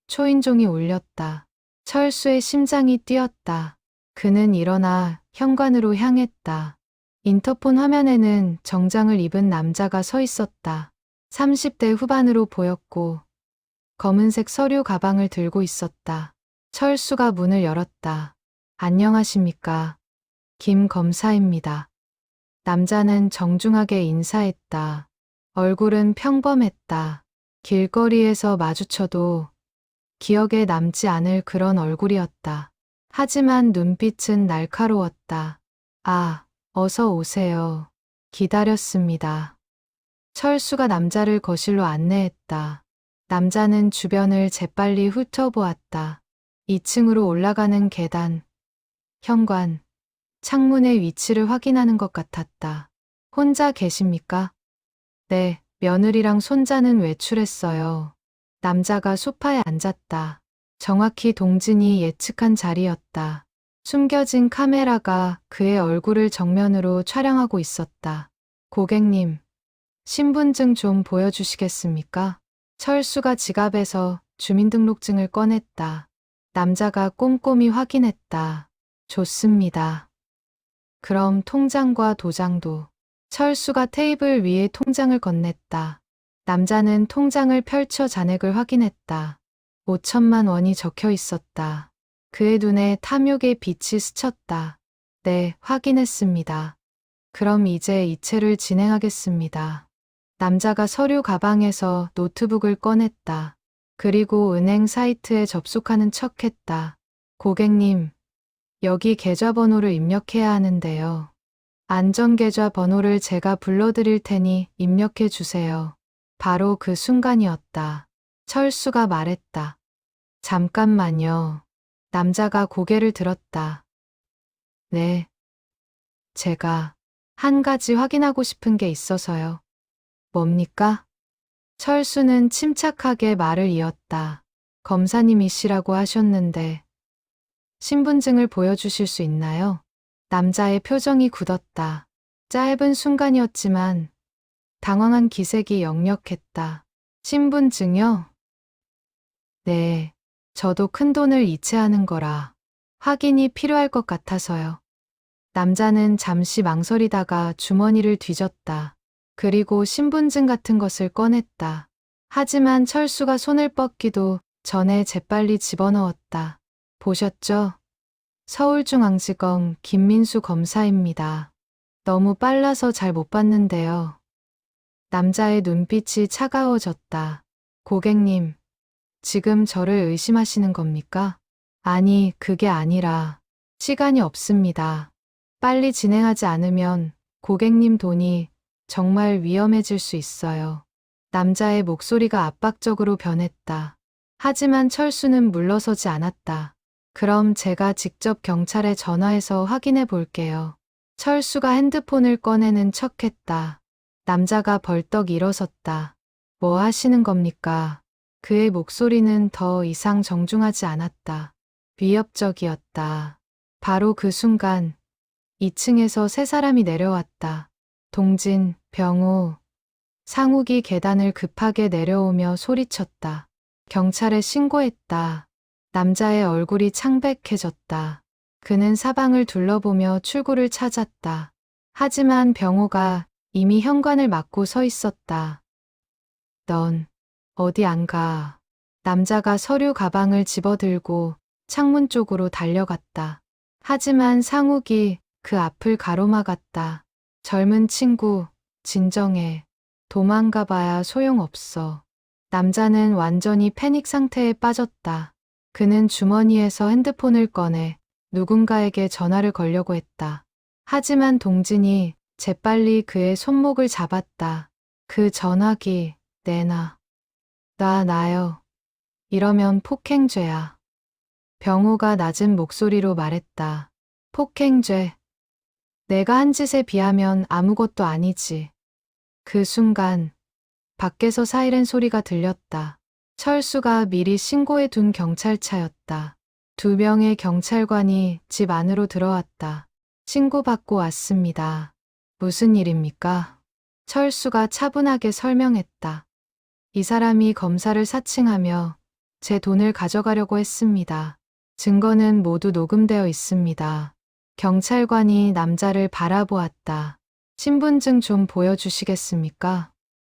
초인종이 울렸다. 철수의 심장이 뛰었다. 그는 일어나 현관으로 향했다. 인터폰 화면에는 정장을 입은 남자가 서 있었다. 30대 후반으로 보였고 검은색 서류 가방을 들고 있었다. 철수가 문을 열었다. 안녕하십니까. 김 검사입니다. 남자는 정중하게 인사했다. 얼굴은 평범했다. 길거리에서 마주쳐도 기억에 남지 않을 그런 얼굴이었다. 하지만 눈빛은 날카로웠다. 아, 어서 오세요. 기다렸습니다. 철수가 남자를 거실로 안내했다. 남자는 주변을 재빨리 훑어보았다. 2층으로 올라가는 계단, 현관, 창문의 위치를 확인하는 것 같았다. 혼자 계십니까? 네, 며느리랑 손자는 외출했어요. 남자가 소파에 앉았다. 정확히 동진이 예측한 자리였다. 숨겨진 카메라가 그의 얼굴을 정면으로 촬영하고 있었다. 고객님, 신분증 좀 보여주시겠습니까? 철수가 지갑에서 주민등록증을 꺼냈다. 남자가 꼼꼼히 확인했다. 좋습니다. 그럼 통장과 도장도. 철수가 테이블 위에 통장을 건넸다. 남자는 통장을 펼쳐 잔액을 확인했다. 5천만 원이 적혀 있었다. 그의 눈에 탐욕의 빛이 스쳤다. 네, 확인했습니다. 그럼 이제 이체를 진행하겠습니다. 남자가 서류 가방에서 노트북을 꺼냈다. 그리고 은행 사이트에 접속하는 척했다. 고객님, 여기 계좌번호를 입력해야 하는데요. 안전계좌 번호를 제가 불러드릴 테니 입력해 주세요. 바로 그 순간이었다. 철수가 말했다. 잠깐만요. 남자가 고개를 들었다. 네. 제가 한 가지 확인하고 싶은 게 있어서요. 뭡니까? 철수는 침착하게 말을 이었다. 검사님이시라고 하셨는데 신분증을 보여주실 수 있나요? 남자의 표정이 굳었다. 짧은 순간이었지만 당황한 기색이 역력했다. 신분증이요? 네, 저도 큰돈을 이체하는 거라 확인이 필요할 것 같아서요. 남자는 잠시 망설이다가 주머니를 뒤졌다. 그리고 신분증 같은 것을 꺼냈다. 하지만 철수가 손을 뻗기도 전에 재빨리 집어넣었다. 보셨죠? 서울중앙지검 김민수 검사입니다. 너무 빨라서 잘 못 봤는데요. 남자의 눈빛이 차가워졌다. 고객님, 지금 저를 의심하시는 겁니까? 아니, 그게 아니라 시간이 없습니다. 빨리 진행하지 않으면 고객님 돈이 정말 위험해질 수 있어요. 남자의 목소리가 압박적으로 변했다. 하지만 철수는 물러서지 않았다. 그럼 제가 직접 경찰에 전화해서 확인해 볼게요. 철수가 핸드폰을 꺼내는 척했다. 남자가 벌떡 일어섰다. 뭐 하시는 겁니까? 그의 목소리는 더 이상 정중하지 않았다. 위협적이었다. 바로 그 순간 2층에서 세 사람이 내려왔다. 동진, 병우, 상욱이 계단을 급하게 내려오며 소리쳤다. 경찰에 신고했다. 남자의 얼굴이 창백해졌다. 그는 사방을 둘러보며 출구를 찾았다. 하지만 병호가 이미 현관을 막고 서 있었다. 넌 어디 안 가. 남자가 서류 가방을 집어들고 창문 쪽으로 달려갔다. 하지만 상욱이 그 앞을 가로막았다. 젊은 친구, 진정해. 도망가 봐야 소용없어. 남자는 완전히 패닉 상태에 빠졌다. 그는 주머니에서 핸드폰을 꺼내 누군가에게 전화를 걸려고 했다. 하지만 동진이 재빨리 그의 손목을 잡았다. 그 전화기 내놔. 나요. 이러면 폭행죄야. 병호가 낮은 목소리로 말했다. 폭행죄. 내가 한 짓에 비하면 아무것도 아니지. 그 순간 밖에서 사이렌 소리가 들렸다. 철수가 미리 신고해 둔 경찰차였다. 2명의 경찰관이 집 안으로 들어왔다. 신고받고 왔습니다. 무슨 일입니까? 철수가 차분하게 설명했다. 이 사람이 검사를 사칭하며 제 돈을 가져가려고 했습니다. 증거는 모두 녹음되어 있습니다. 경찰관이 남자를 바라보았다. 신분증 좀 보여주시겠습니까?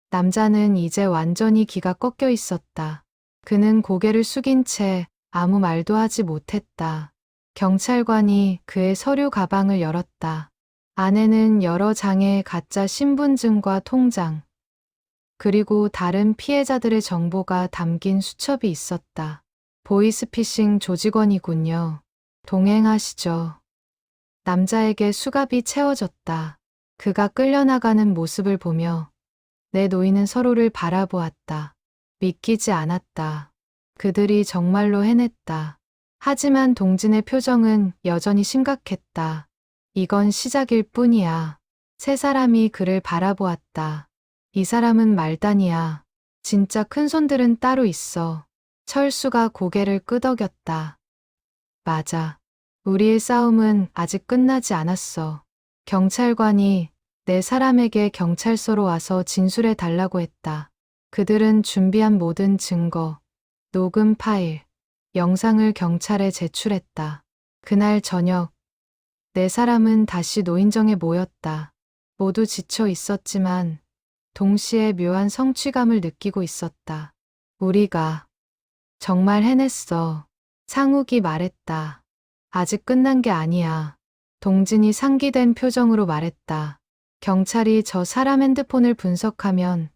남자는 이제 완전히 기가 꺾여 있었다. 그는 고개를 숙인 채 아무 말도 하지 못했다. 경찰관이 그의 서류 가방을 열었다. 안에는 여러 장의 가짜 신분증과 통장, 그리고 다른 피해자들의 정보가 담긴 수첩이 있었다. 보이스피싱 조직원이군요. 동행하시죠. 남자에게 수갑이 채워졌다. 그가 끌려나가는 모습을 보며 내 노인은 서로를 바라보았다. 믿기지 않았다. 그들이 정말로 해냈다. 하지만 동진의 표정은 여전히 심각했다. 이건 시작일 뿐이야. 세 사람이 그를 바라보았다. 이 사람은 말단이야. 진짜 큰손들은 따로 있어. 철수가 고개를 끄덕였다. 맞아. 우리의 싸움은 아직 끝나지 않았어. 경찰관이 네 사람에게 경찰서로 와서 진술해 달라고 했다. 그들은 준비한 모든 증거, 녹음 파일, 영상을 경찰에 제출했다. 그날 저녁, 네 사람은 다시 노인정에 모였다. 모두 지쳐 있었지만 동시에 묘한 성취감을 느끼고 있었다. 우리가 정말 해냈어. 상욱이 말했다. 아직 끝난 게 아니야. 동진이 상기된 표정으로 말했다. 경찰이 저 사람 핸드폰을 분석하면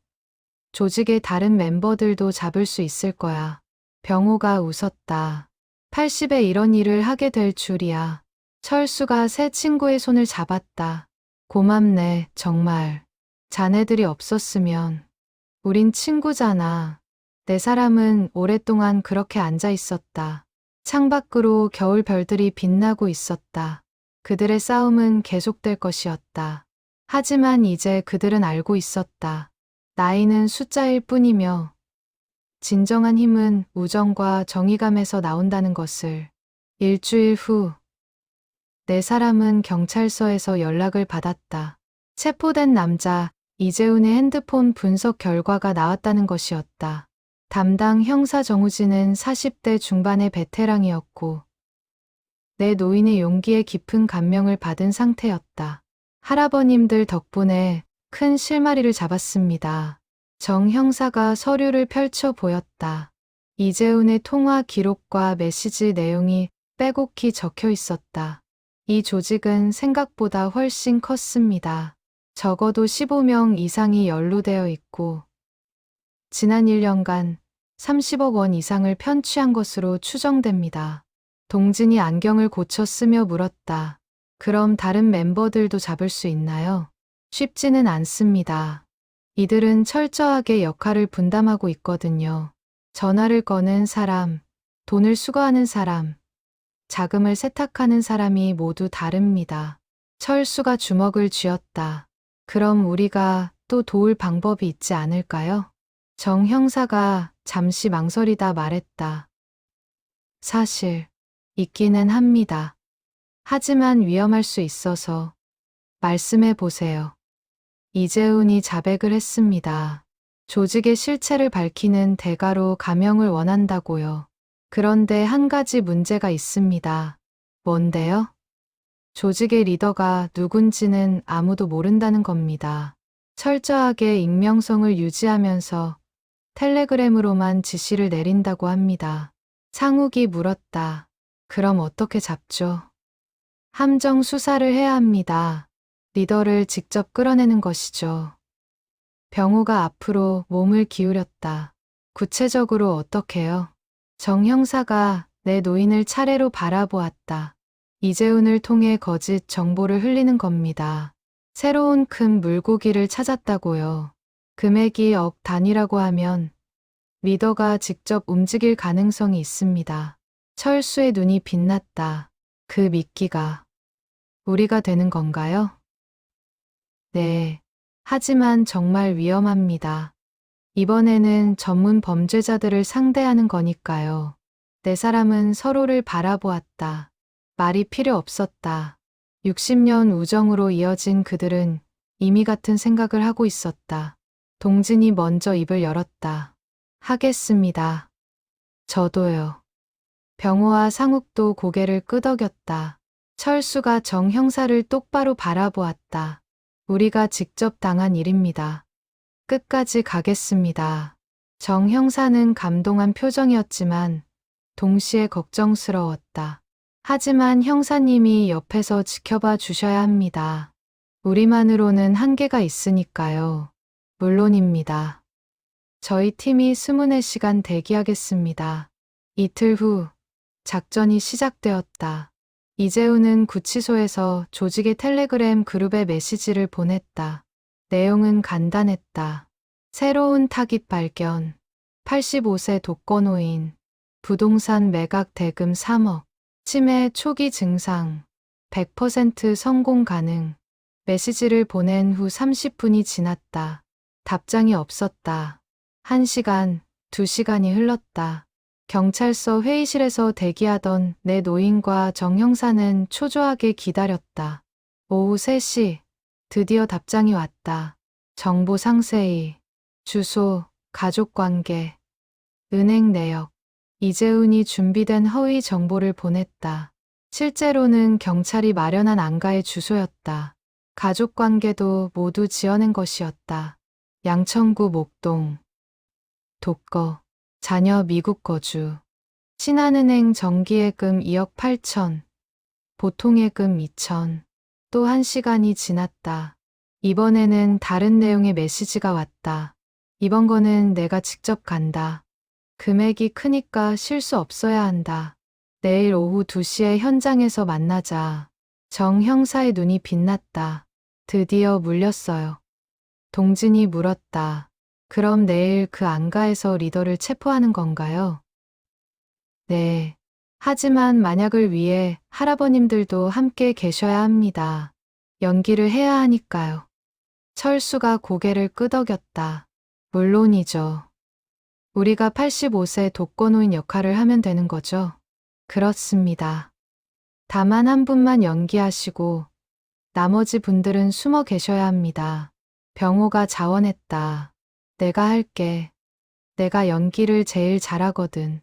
조직의 다른 멤버들도 잡을 수 있을 거야. 병호가 웃었다. 80에 이런 일을 하게 될 줄이야. 철수가 새 친구의 손을 잡았다. 고맙네, 정말. 자네들이 없었으면. 우린 친구잖아. 네 사람은 오랫동안 그렇게 앉아 있었다. 창밖으로 겨울 별들이 빛나고 있었다. 그들의 싸움은 계속될 것이었다. 하지만 이제 그들은 알고 있었다. 나이는 숫자일 뿐이며 진정한 힘은 우정과 정의감에서 나온다는 것을. 일주일 후, 네 사람은 경찰서에서 연락을 받았다. 체포된 남자 이재훈의 핸드폰 분석 결과가 나왔다는 것이었다. 담당 형사 정우진은 40대 중반의 베테랑이었고 내 노인의 용기에 깊은 감명을 받은 상태였다. 할아버님들 덕분에 큰 실마리를 잡았습니다. 정 형사가 서류를 펼쳐 보였다. 이재훈의 통화 기록과 메시지 내용이 빼곡히 적혀 있었다. 이 조직은 생각보다 훨씬 컸습니다. 적어도 15명 이상이 연루되어 있고 지난 1년간 30억 원 이상을 편취한 것으로 추정됩니다. 동진이 안경을 고쳐 쓰며 물었다. 그럼 다른 멤버들도 잡을 수 있나요? 쉽지는 않습니다. 이들은 철저하게 역할을 분담하고 있거든요. 전화를 거는 사람, 돈을 수거하는 사람, 자금을 세탁하는 사람이 모두 다릅니다. 철수가 주먹을 쥐었다. 그럼 우리가 또 도울 방법이 있지 않을까요? 정 형사가 잠시 망설이다 말했다. 사실 있기는 합니다. 하지만 위험할 수 있어서. 말씀해 보세요. 이재훈이 자백을 했습니다. 조직의 실체를 밝히는 대가로 감형을 원한다고요. 그런데 한 가지 문제가 있습니다. 뭔데요? 조직의 리더가 누군지는 아무도 모른다는 겁니다. 철저하게 익명성을 유지하면서 텔레그램으로만 지시를 내린다고 합니다. 상욱이 물었다. 그럼 어떻게 잡죠? 함정 수사를 해야 합니다. 리더를 직접 끌어내는 것이죠. 병호가 앞으로 몸을 기울였다. 구체적으로 어떻게요? 정 형사가 내 노인을 차례로 바라보았다. 이재훈을 통해 거짓 정보를 흘리는 겁니다. 새로운 큰 물고기를 찾았다고요. 금액이 억 단위라고 하면 리더가 직접 움직일 가능성이 있습니다. 철수의 눈이 빛났다. 그 미끼가 우리가 되는 건가요? 네. 하지만 정말 위험합니다. 이번에는 전문 범죄자들을 상대하는 거니까요. 네 사람은 서로를 바라보았다. 말이 필요 없었다. 60년 우정으로 이어진 그들은 이미 같은 생각을 하고 있었다. 동진이 먼저 입을 열었다. 하겠습니다. 저도요. 병호와 상욱도 고개를 끄덕였다. 철수가 정 형사를 똑바로 바라보았다. 우리가 직접 당한 일입니다. 끝까지 가겠습니다. 정 형사는 감동한 표정이었지만 동시에 걱정스러웠다. 하지만 형사님이 옆에서 지켜봐 주셔야 합니다. 우리만으로는 한계가 있으니까요. 물론입니다. 저희 팀이 24시간 대기하겠습니다. 이틀 후 작전이 시작되었다. 이재훈은 구치소에서 조직의 텔레그램 그룹에 메시지를 보냈다. 내용은 간단했다. 새로운 타깃 발견. 85세 독거노인. 부동산 매각 대금 3억. 치매 초기 증상. 100% 성공 가능. 메시지를 보낸 후 30분이 지났다. 답장이 없었다. 1시간, 2시간이 흘렀다. 경찰서 회의실에서 대기하던 내 노인과 정 형사는 초조하게 기다렸다. 오후 3시, 드디어 답장이 왔다. 정보 상세히, 주소, 가족관계, 은행 내역. 이재훈이 준비된 허위 정보를 보냈다. 실제로는 경찰이 마련한 안가의 주소였다. 가족관계도 모두 지어낸 것이었다. 양천구 목동, 독거, 자녀 미국 거주, 신한은행 정기예금 2억 8천, 보통예금 2천. 또 1시간이 지났다. 이번에는 다른 내용의 메시지가 왔다. 이번 거는 내가 직접 간다. 금액이 크니까 실수 없어야 한다. 내일 오후 2시에 현장에서 만나자. 정 형사의 눈이 빛났다. 드디어 물렸어요. 동진이 물었다. 그럼 내일 그 안가에서 리더를 체포하는 건가요? 네. 하지만 만약을 위해 할아버님들도 함께 계셔야 합니다. 연기를 해야 하니까요. 철수가 고개를 끄덕였다. 물론이죠. 우리가 85세 독거노인 역할을 하면 되는 거죠? 그렇습니다. 다만 한 분만 연기하시고 나머지 분들은 숨어 계셔야 합니다. 병호가 자원했다. 내가 할게. 내가 연기를 제일 잘하거든.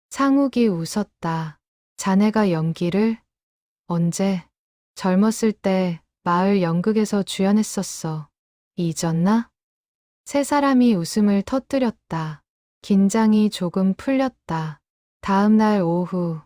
상욱이 웃었다. 자네가 연기를? 언제? 젊었을 때 마을 연극에서 주연했었어. 잊었나? 세 사람이 웃음을 터뜨렸다. 긴장이 조금 풀렸다. 다음 날 오후.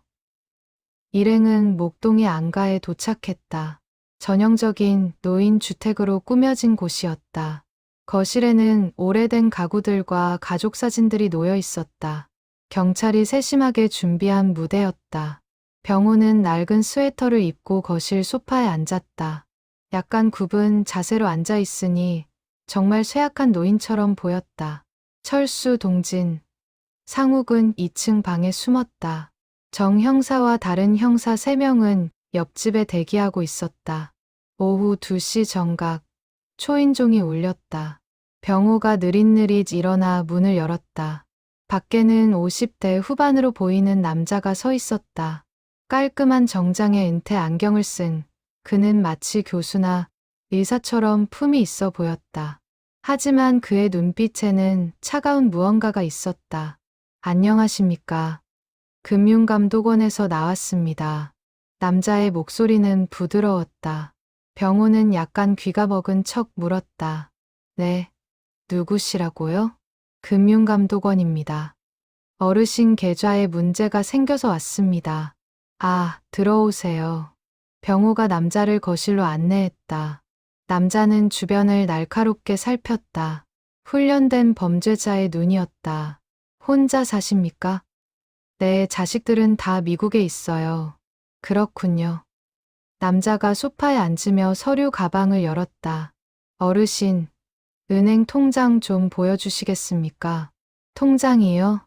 일행은 목동의 안가에 도착했다. 전형적인 노인 주택으로 꾸며진 곳이었다. 거실에는 오래된 가구들과 가족 사진들이 놓여 있었다. 경찰이 세심하게 준비한 무대였다. 병호는 낡은 스웨터를 입고 거실 소파에 앉았다. 약간 굽은 자세로 앉아 있으니 정말 쇠약한 노인처럼 보였다. 철수, 동진, 상욱은 2층 방에 숨었다. 정 형사와 다른 형사 3명은 옆집에 대기하고 있었다. 오후 2시 정각, 초인종이 울렸다. 병호가 느릿느릿 일어나 문을 열었다. 밖에는 50대 후반으로 보이는 남자가 서 있었다. 깔끔한 정장에 은퇴 안경을 쓴 그는 마치 교수나 의사처럼 품이 있어 보였다. 하지만 그의 눈빛에는 차가운 무언가가 있었다. 안녕하십니까? 금융감독원에서 나왔습니다. 남자의 목소리는 부드러웠다. 병호는 약간 귀가 먹은 척 물었다. 네, 누구시라고요? 금융감독원입니다. 어르신 계좌에 문제가 생겨서 왔습니다. 아, 들어오세요. 병호가 남자를 거실로 안내했다. 남자는 주변을 날카롭게 살폈다. 훈련된 범죄자의 눈이었다. 혼자 사십니까? 네, 자식들은 다 미국에 있어요. 그렇군요. 남자가 소파에 앉으며 서류 가방을 열었다. 어르신, 은행 통장 좀 보여주시겠습니까? 통장이요?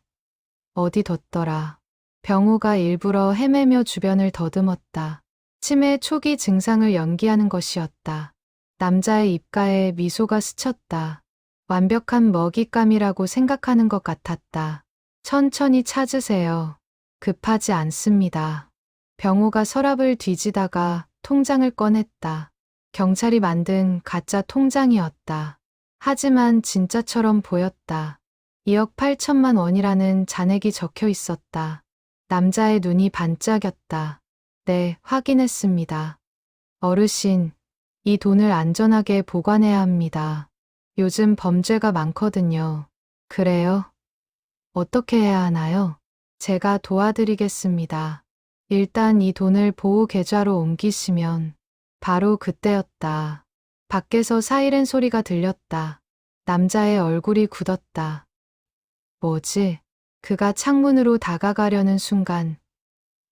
어디 뒀더라. 병우가 일부러 헤매며 주변을 더듬었다. 치매 초기 증상을 연기하는 것이었다. 남자의 입가에 미소가 스쳤다. 완벽한 먹잇감이라고 생각하는 것 같았다. 천천히 찾으세요. 급하지 않습니다. 병우가 서랍을 뒤지다가 통장을 꺼냈다. 경찰이 만든 가짜 통장이었다. 하지만 진짜처럼 보였다. 2억 8천만 원이라는 잔액이 적혀 있었다. 남자의 눈이 반짝였다. 네, 확인했습니다. 어르신, 이 돈을 안전하게 보관해야 합니다. 요즘 범죄가 많거든요. 그래요? 어떻게 해야 하나요? 제가 도와드리겠습니다. 일단 이 돈을 보호 계좌로 옮기시면. 바로 그때였다. 밖에서 사이렌 소리가 들렸다. 남자의 얼굴이 굳었다. 뭐지? 그가 창문으로 다가가려는 순간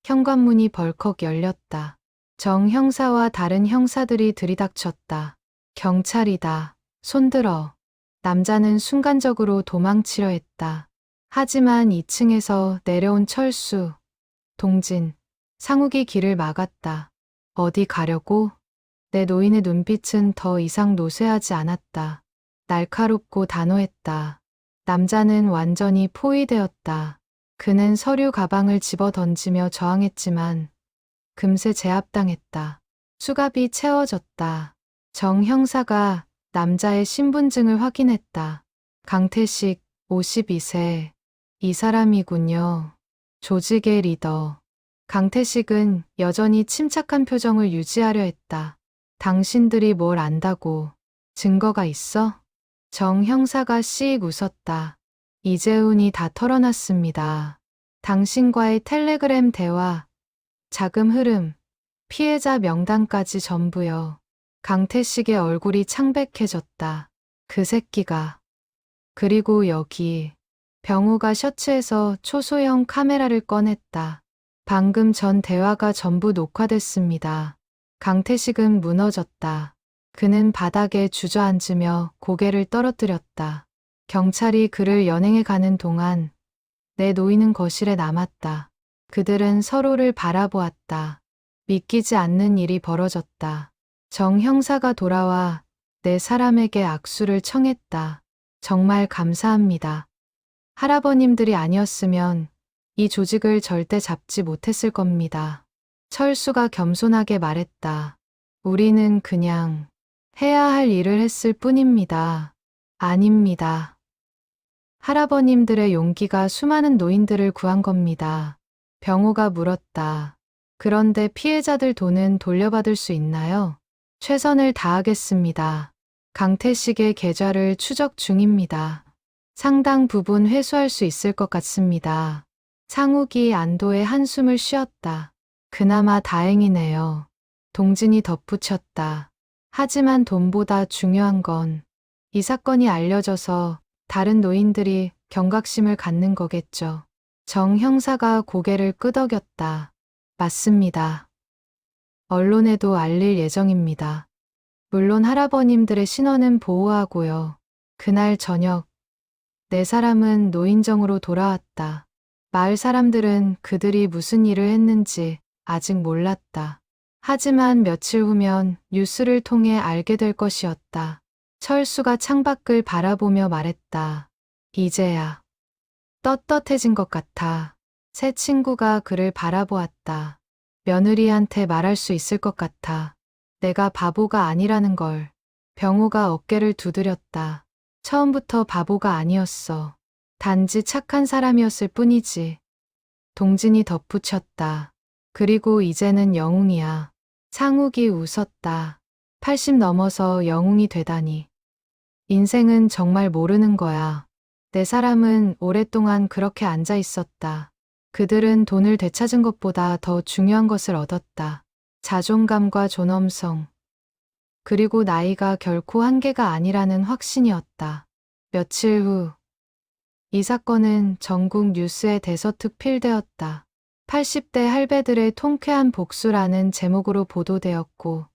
현관문이 벌컥 열렸다. 정 형사와 다른 형사들이 들이닥쳤다. 경찰이다. 손들어. 남자는 순간적으로 도망치려 했다. 하지만 2층에서 내려온 철수, 동진, 상욱이 길을 막았다. 어디 가려고? 내 노인의 눈빛은 더 이상 노쇠하지 않았다. 날카롭고 단호했다. 남자는 완전히 포위되었다. 그는 서류 가방을 집어 던지며 저항했지만 금세 제압당했다. 수갑이 채워졌다. 정 형사가 남자의 신분증을 확인했다. 강태식, 52세. 이 사람이군요. 조직의 리더. 강태식은 여전히 침착한 표정을 유지하려 했다. 당신들이 뭘 안다고. 증거가 있어? 정 형사가 씩 웃었다. 이재훈이 다 털어놨습니다. 당신과의 텔레그램 대화, 자금 흐름, 피해자 명단까지 전부요. 강태식의 얼굴이 창백해졌다. 그 새끼가. 그리고 여기. 병우가 셔츠에서 초소형 카메라를 꺼냈다. 방금 전 대화가 전부 녹화됐습니다. 강태식은 무너졌다. 그는 바닥에 주저앉으며 고개를 떨어뜨렸다. 경찰이 그를 연행해 가는 동안 내 노인은 거실에 남았다. 그들은 서로를 바라보았다. 믿기지 않는 일이 벌어졌다. 정 형사가 돌아와 내 사람에게 악수를 청했다. 정말 감사합니다. 할아버님들이 아니었으면 이 조직을 절대 잡지 못했을 겁니다. 철수가 겸손하게 말했다. 우리는 그냥 해야 할 일을 했을 뿐입니다. 아닙니다. 할아버님들의 용기가 수많은 노인들을 구한 겁니다. 병우가 물었다. 그런데 피해자들 돈은 돌려받을 수 있나요? 최선을 다하겠습니다. 강태식의 계좌를 추적 중입니다. 상당 부분 회수할 수 있을 것 같습니다. 상욱이 안도의 한숨을 쉬었다. 그나마 다행이네요. 동진이 덧붙였다. 하지만 돈보다 중요한 건 이 사건이 알려져서 다른 노인들이 경각심을 갖는 거겠죠. 정 형사가 고개를 끄덕였다. 맞습니다. 언론에도 알릴 예정입니다. 물론 할아버님들의 신원은 보호하고요. 그날 저녁, 네 사람은 노인정으로 돌아왔다. 마을 사람들은 그들이 무슨 일을 했는지 아직 몰랐다. 하지만 며칠 후면 뉴스를 통해 알게 될 것이었다. 철수가 창밖을 바라보며 말했다. 이제야 떳떳해진 것 같아. 새 친구가 그를 바라보았다. 며느리한테 말할 수 있을 것 같아. 내가 바보가 아니라는 걸. 병우가 어깨를 두드렸다. 처음부터 바보가 아니었어. 단지 착한 사람이었을 뿐이지. 동진이 덧붙였다. 그리고 이제는 영웅이야. 상욱이 웃었다. 80 넘어서 영웅이 되다니. 인생은 정말 모르는 거야. 내 사람은 오랫동안 그렇게 앉아 있었다. 그들은 돈을 되찾은 것보다 더 중요한 것을 얻었다. 자존감과 존엄성. 그리고 나이가 결코 한계가 아니라는 확신이었다. 며칠 후, 이 사건은 전국 뉴스에 대서특필되었다. 80대 할배들의 통쾌한 복수라는 제목으로 보도되었고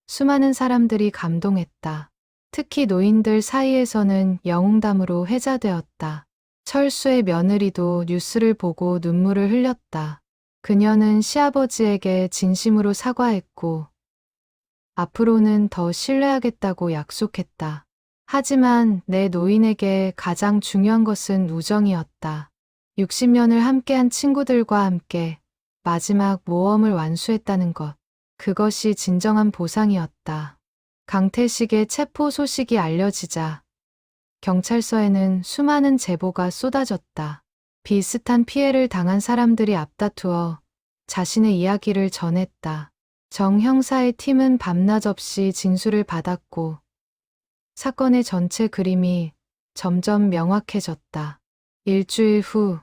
수많은 사람들이 감동했다. 특히 노인들 사이에서는 영웅담으로 회자되었다. 철수의 며느리도 뉴스를 보고 눈물을 흘렸다. 그녀는 시아버지에게 진심으로 사과했고 앞으로는 더 신뢰하겠다고 약속했다. 하지만 내 노인에게 가장 중요한 것은 우정이었다. 60년을 함께한 친구들과 함께 마지막 모험을 완수했다는 것. 그것이 진정한 보상이었다. 강태식의 체포 소식이 알려지자 경찰서에는 수많은 제보가 쏟아졌다. 비슷한 피해를 당한 사람들이 앞다투어 자신의 이야기를 전했다. 정 형사의 팀은 밤낮 없이 진술을 받았고 사건의 전체 그림이 점점 명확해졌다. 일주일 후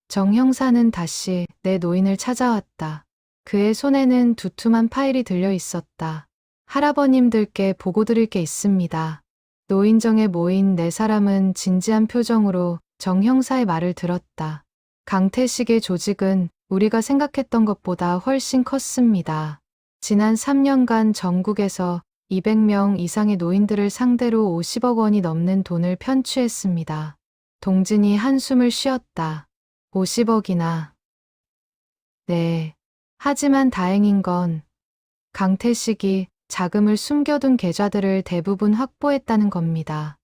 정 형사는 다시 내 노인을 찾아왔다. 그의 손에는 두툼한 파일이 들려 있었다. 할아버님들께 보고드릴 게 있습니다. 노인정에 모인 네 사람은 진지한 표정으로 정 형사의 말을 들었다. 강태식의 조직은 우리가 생각했던 것보다 훨씬 컸습니다. 지난 3년간 전국에서 200명 이상의 노인들을 상대로 50억 원이 넘는 돈을 편취했습니다. 동진이 한숨을 쉬었다. 50억이나. 네. 하지만 다행인 건 강태식이 자금을 숨겨둔 계좌들을 대부분 확보했다는 겁니다.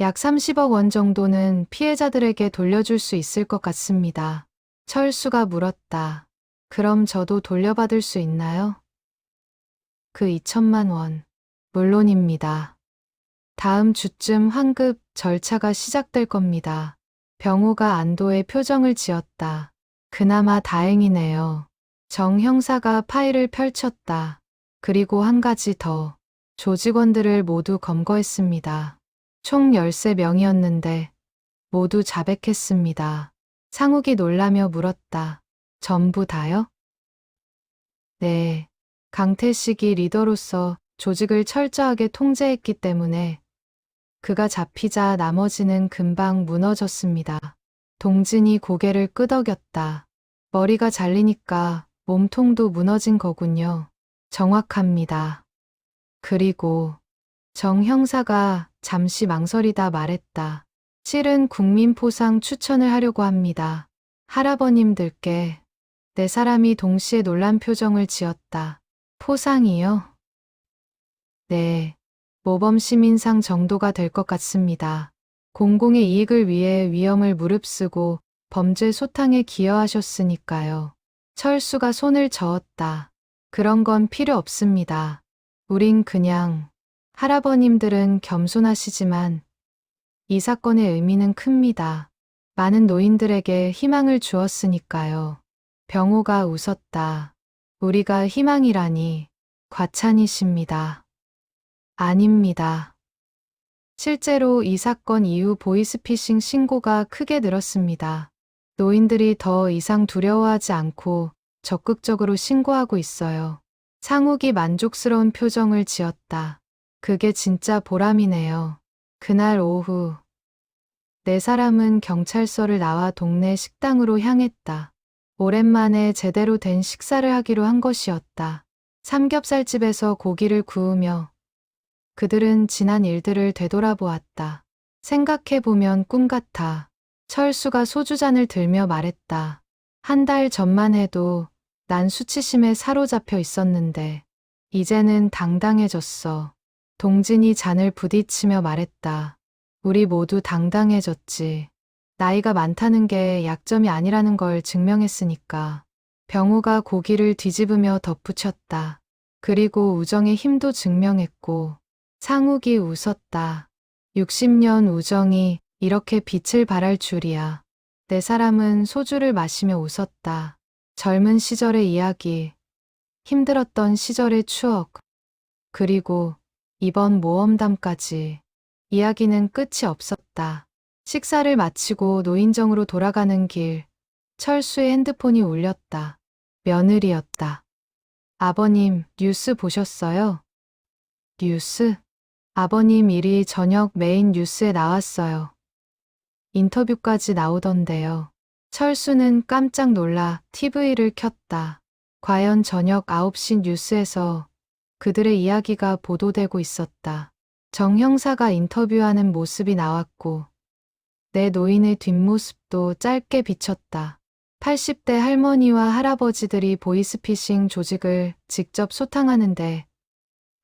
약 30억 원 정도는 피해자들에게 돌려줄 수 있을 것 같습니다. 철수가 물었다. 그럼 저도 돌려받을 수 있나요? 그 2천만 원. 물론입니다. 다음 주쯤 환급 절차가 시작될 겁니다. 병호가 안도의 표정을 지었다. 그나마 다행이네요. 정 형사가 파일을 펼쳤다. 그리고 한 가지 더. 조직원들을 모두 검거했습니다. 총 13명이었는데 모두 자백했습니다. 상욱이 놀라며 물었다. 전부 다요? 네. 강태식이 리더로서 조직을 철저하게 통제했기 때문에 그가 잡히자 나머지는 금방 무너졌습니다. 동진이 고개를 끄덕였다. 머리가 잘리니까 몸통도 무너진 거군요. 정확합니다. 그리고 정 형사가 잠시 망설이다 말했다. 실은 국민 포상 추천을 하려고 합니다. 할아버님들께. 네 사람이 동시에 놀란 표정을 지었다. 포상이요? 네. 모범 시민상 정도가 될 것 같습니다. 공공의 이익을 위해 위험을 무릅쓰고 범죄 소탕에 기여하셨으니까요. 철수가 손을 저었다. 그런 건 필요 없습니다. 우린 그냥 할아버님들은 겸손하시지만 이 사건의 의미는 큽니다. 많은 노인들에게 희망을 주었으니까요. 병호가 웃었다. 우리가 희망이라니 과찬이십니다. 아닙니다. 실제로 이 사건 이후 보이스피싱 신고가 크게 늘었습니다. 노인들이 더 이상 두려워하지 않고 적극적으로 신고하고 있어요. 상욱이 만족스러운 표정을 지었다. 그게 진짜 보람이네요. 그날 오후 네 사람은 경찰서를 나와 동네 식당으로 향했다. 오랜만에 제대로 된 식사를 하기로 한 것이었다. 삼겹살집에서 고기를 구우며 그들은 지난 일들을 되돌아보았다. 생각해보면 꿈 같아. 철수가 소주잔을 들며 말했다. 한 달 전만 해도 난 수치심에 사로잡혀 있었는데 이제는 당당해졌어. 동진이 잔을 부딪히며 말했다. 우리 모두 당당해졌지. 나이가 많다는 게 약점이 아니라는 걸 증명했으니까. 병호가 고기를 뒤집으며 덧붙였다. 그리고 우정의 힘도 증명했고. 상욱이 웃었다. 60년 우정이 이렇게 빛을 발할 줄이야. 네 사람은 소주를 마시며 웃었다. 젊은 시절의 이야기, 힘들었던 시절의 추억, 그리고 이번 모험담까지. 이야기는 끝이 없었다. 식사를 마치고 노인정으로 돌아가는 길, 철수의 핸드폰이 울렸다. 며느리였다. 아버님, 뉴스 보셨어요? 뉴스? 아버님 일이 저녁 메인 뉴스에 나왔어요. 인터뷰까지 나오던데요. 철수는 깜짝 놀라 TV를 켰다. 과연 저녁 9시 뉴스에서 그들의 이야기가 보도되고 있었다. 정 형사가 인터뷰하는 모습이 나왔고 내 노인의 뒷모습도 짧게 비쳤다. 80대 할머니와 할아버지들이 보이스피싱 조직을 직접 소탕하는데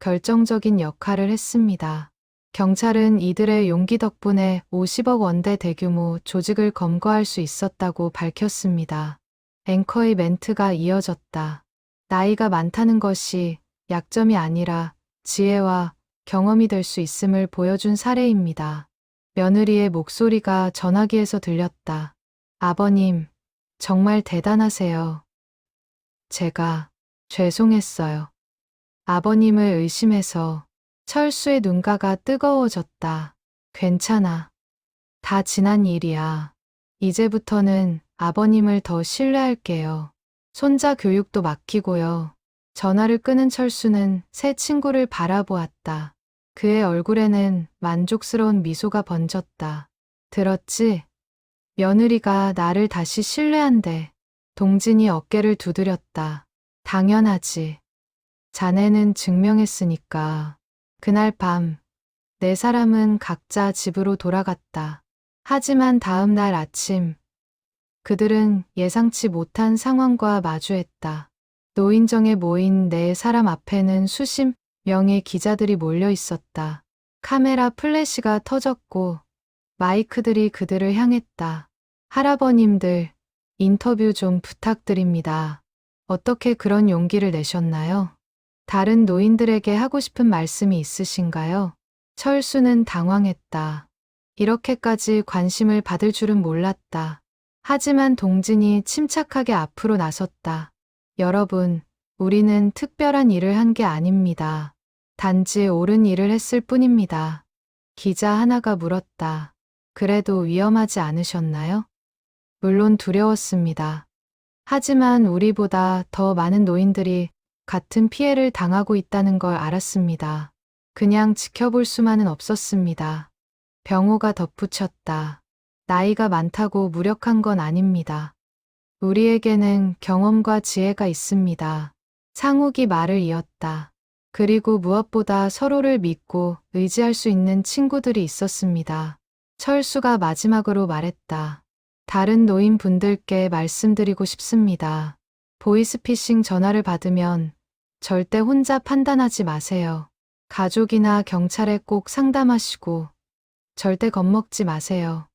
결정적인 역할을 했습니다. 경찰은 이들의 용기 덕분에 50억 원대 대규모 조직을 검거할 수 있었다고 밝혔습니다. 앵커의 멘트가 이어졌다. 나이가 많다는 것이 약점이 아니라 지혜와 경험이 될 수 있음을 보여준 사례입니다. 며느리의 목소리가 전화기에서 들렸다. 아버님, 정말 대단하세요. 제가 죄송했어요. 아버님을 의심해서. 철수의 눈가가 뜨거워졌다. 괜찮아. 다 지난 일이야. 이제부터는 아버님을 더 신뢰할게요. 손자 교육도 맡기고요. 전화를 끊은 철수는 새 친구를 바라보았다. 그의 얼굴에는 만족스러운 미소가 번졌다. 들었지? 며느리가 나를 다시 신뢰한대. 동진이 어깨를 두드렸다. 당연하지. 자네는 증명했으니까. 그날 밤, 네 사람은 각자 집으로 돌아갔다. 하지만 다음 날 아침, 그들은 예상치 못한 상황과 마주했다. 노인정에 모인 네 사람 앞에는 수십 명의 기자들이 몰려 있었다. 카메라 플래시가 터졌고 마이크들이 그들을 향했다. 할아버님들, 인터뷰 좀 부탁드립니다. 어떻게 그런 용기를 내셨나요? 다른 노인들에게 하고 싶은 말씀이 있으신가요? 철수는 당황했다. 이렇게까지 관심을 받을 줄은 몰랐다. 하지만 동진이 침착하게 앞으로 나섰다. 여러분, 우리는 특별한 일을 한 게 아닙니다. 단지 옳은 일을 했을 뿐입니다. 기자 하나가 물었다. 그래도 위험하지 않으셨나요? 물론 두려웠습니다. 하지만 우리보다 더 많은 노인들이 같은 피해를 당하고 있다는 걸 알았습니다. 그냥 지켜볼 수만은 없었습니다. 병호가 덧붙였다. 나이가 많다고 무력한 건 아닙니다. 우리에게는 경험과 지혜가 있습니다. 상욱이 말을 이었다. 그리고 무엇보다 서로를 믿고 의지할 수 있는 친구들이 있었습니다. 철수가 마지막으로 말했다. 다른 노인분들께 말씀드리고 싶습니다. 보이스피싱 전화를 받으면 절대 혼자 판단하지 마세요. 가족이나 경찰에 꼭 상담하시고 절대 겁먹지 마세요.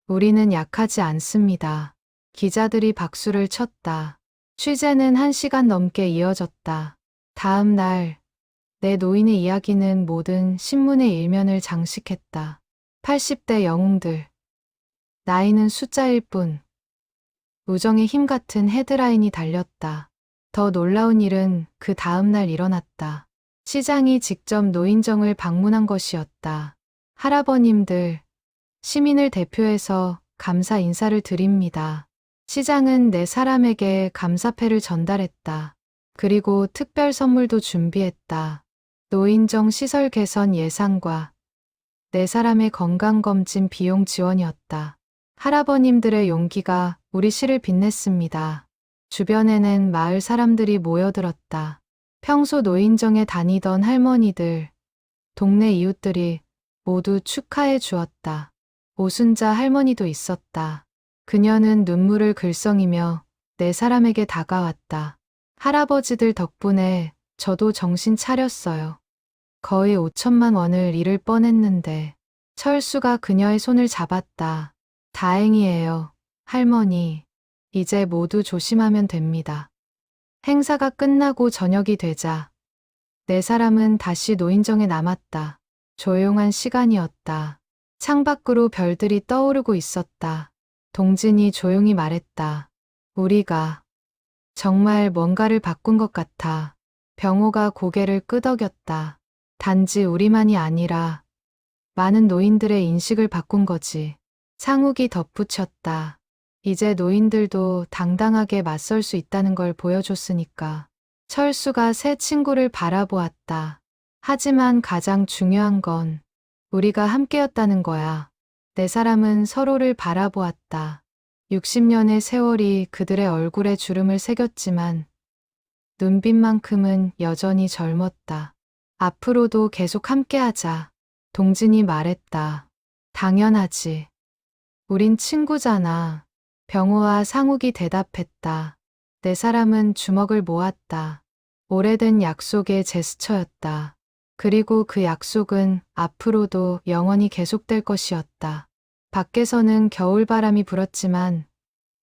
우리는 약하지 않습니다. 기자들이 박수를 쳤다. 취재는 1시간 넘게 이어졌다. 다음 날, 내 노인의 이야기는 모든 신문의 일면을 장식했다. 80대 영웅들. 나이는 숫자일 뿐. 우정의 힘 같은 헤드라인이 달렸다. 더 놀라운 일은 그 다음 날 일어났다. 시장이 직접 노인정을 방문한 것이었다. 할아버님들, 시민을 대표해서 감사 인사를 드립니다. 시장은 네 사람에게 감사패를 전달했다. 그리고 특별 선물도 준비했다. 노인정 시설 개선 예산과 네 사람의 건강검진 비용 지원이었다. 할아버님들의 용기가 우리 시를 빛냈습니다. 주변에는 마을 사람들이 모여들었다. 평소 노인정에 다니던 할머니들, 동네 이웃들이 모두 축하해 주었다. 오순자 할머니도 있었다. 그녀는 눈물을 글썽이며 네 사람에게 다가왔다. 할아버지들 덕분에 저도 정신 차렸어요. 거의 5천만 원을 잃을 뻔했는데. 철수가 그녀의 손을 잡았다. 다행이에요, 할머니. 이제 모두 조심하면 됩니다. 행사가 끝나고 저녁이 되자 네 사람은 다시 노인정에 남았다. 조용한 시간이었다. 창밖으로 별들이 떠오르고 있었다. 동진이 조용히 말했다. 우리가 정말 뭔가를 바꾼 것 같아. 병호가 고개를 끄덕였다. 단지 우리만이 아니라 많은 노인들의 인식을 바꾼 거지. 상욱이 덧붙였다. 이제 노인들도 당당하게 맞설 수 있다는 걸 보여줬으니까. 철수가 새 친구를 바라보았다. 하지만 가장 중요한 건 우리가 함께였다는 거야. 네 사람은 서로를 바라보았다. 60년의 세월이 그들의 얼굴에 주름을 새겼지만 눈빛만큼은 여전히 젊었다. 앞으로도 계속 함께하자. 동진이 말했다. 당연하지. 우린 친구잖아. 병호와 상욱이 대답했다. 네 사람은 주먹을 모았다. 오래된 약속의 제스처였다. 그리고 그 약속은 앞으로도 영원히 계속될 것이었다. 밖에서는 겨울바람이 불었지만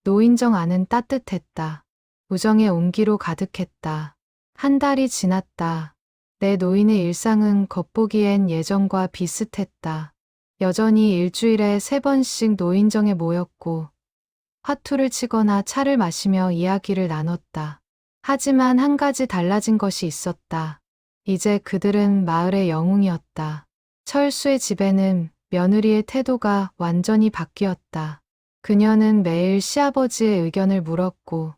노인정 안은 따뜻했다. 우정의 온기로 가득했다. 한 달이 지났다. 내 노인의 일상은 겉보기엔 예전과 비슷했다. 여전히 일주일에 3번씩 노인정에 모였고 화투를 치거나 차를 마시며 이야기를 나눴다. 하지만 한 가지 달라진 것이 있었다. 이제 그들은 마을의 영웅이었다. 철수의 집에는 며느리의 태도가 완전히 바뀌었다. 그녀는 매일 시아버지의 의견을 물었고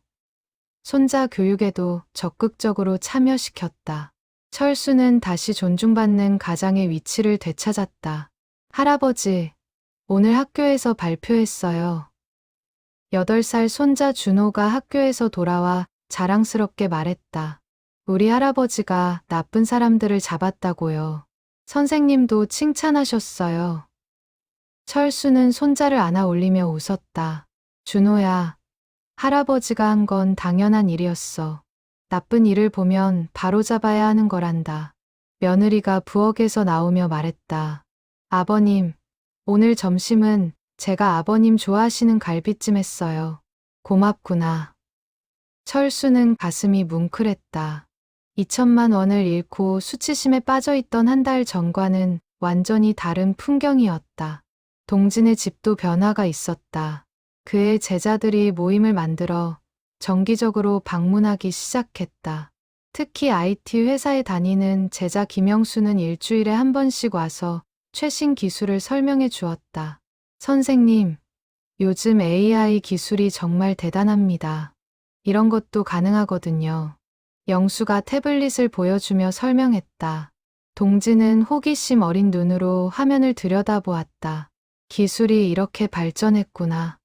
손자 교육에도 적극적으로 참여시켰다. 철수는 다시 존중받는 가장의 위치를 되찾았다. 할아버지, 오늘 학교에서 발표했어요. 8살 손자 준호가 학교에서 돌아와 자랑스럽게 말했다. 우리 할아버지가 나쁜 사람들을 잡았다고요. 선생님도 칭찬하셨어요. 철수는 손자를 안아 올리며 웃었다. 준호야, 할아버지가 한 건 당연한 일이었어. 나쁜 일을 보면 바로잡아야 하는 거란다. 며느리가 부엌에서 나오며 말했다. 아버님, 오늘 점심은 제가 아버님 좋아하시는 갈비찜 했어요. 고맙구나. 철수는 가슴이 뭉클했다. 2천만 원을 잃고 수치심에 빠져있던 한 달 전과는 완전히 다른 풍경이었다. 동진의 집도 변화가 있었다. 그의 제자들이 모임을 만들어 정기적으로 방문하기 시작했다. 특히 IT 회사에 다니는 제자 김영수는 일주일에 한 번씩 와서 최신 기술을 설명해 주었다. 선생님, 요즘 AI 기술이 정말 대단합니다. 이런 것도 가능하거든요. 영수가 태블릿을 보여주며 설명했다. 동진은 호기심 어린 눈으로 화면을 들여다보았다. 기술이 이렇게 발전했구나.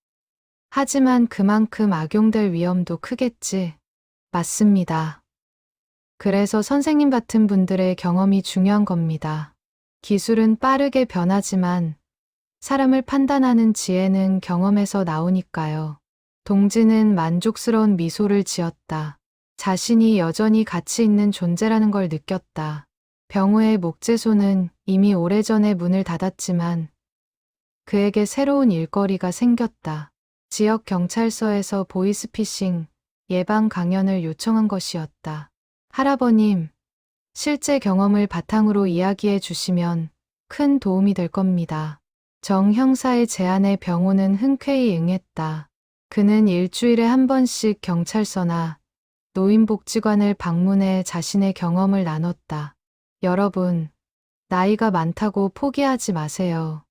하지만 그만큼 악용될 위험도 크겠지. 맞습니다. 그래서 선생님 같은 분들의 경험이 중요한 겁니다. 기술은 빠르게 변하지만 사람을 판단하는 지혜는 경험에서 나오니까요. 동진은 만족스러운 미소를 지었다. 자신이 여전히 가치 있는 존재라는 걸 느꼈다. 병우의 목재소는 이미 오래전에 문을 닫았지만 그에게 새로운 일거리가 생겼다. 지역 경찰서에서 보이스피싱 예방 강연을 요청한 것이었다. 할아버님, 실제 경험을 바탕으로 이야기해 주시면 큰 도움이 될 겁니다. 정 형사의 제안에 병호는 흔쾌히 응했다. 그는 일주일에 한 번씩 경찰서나 노인복지관을 방문해 자신의 경험을 나눴다. 여러분, 나이가 많다고 포기하지 마세요.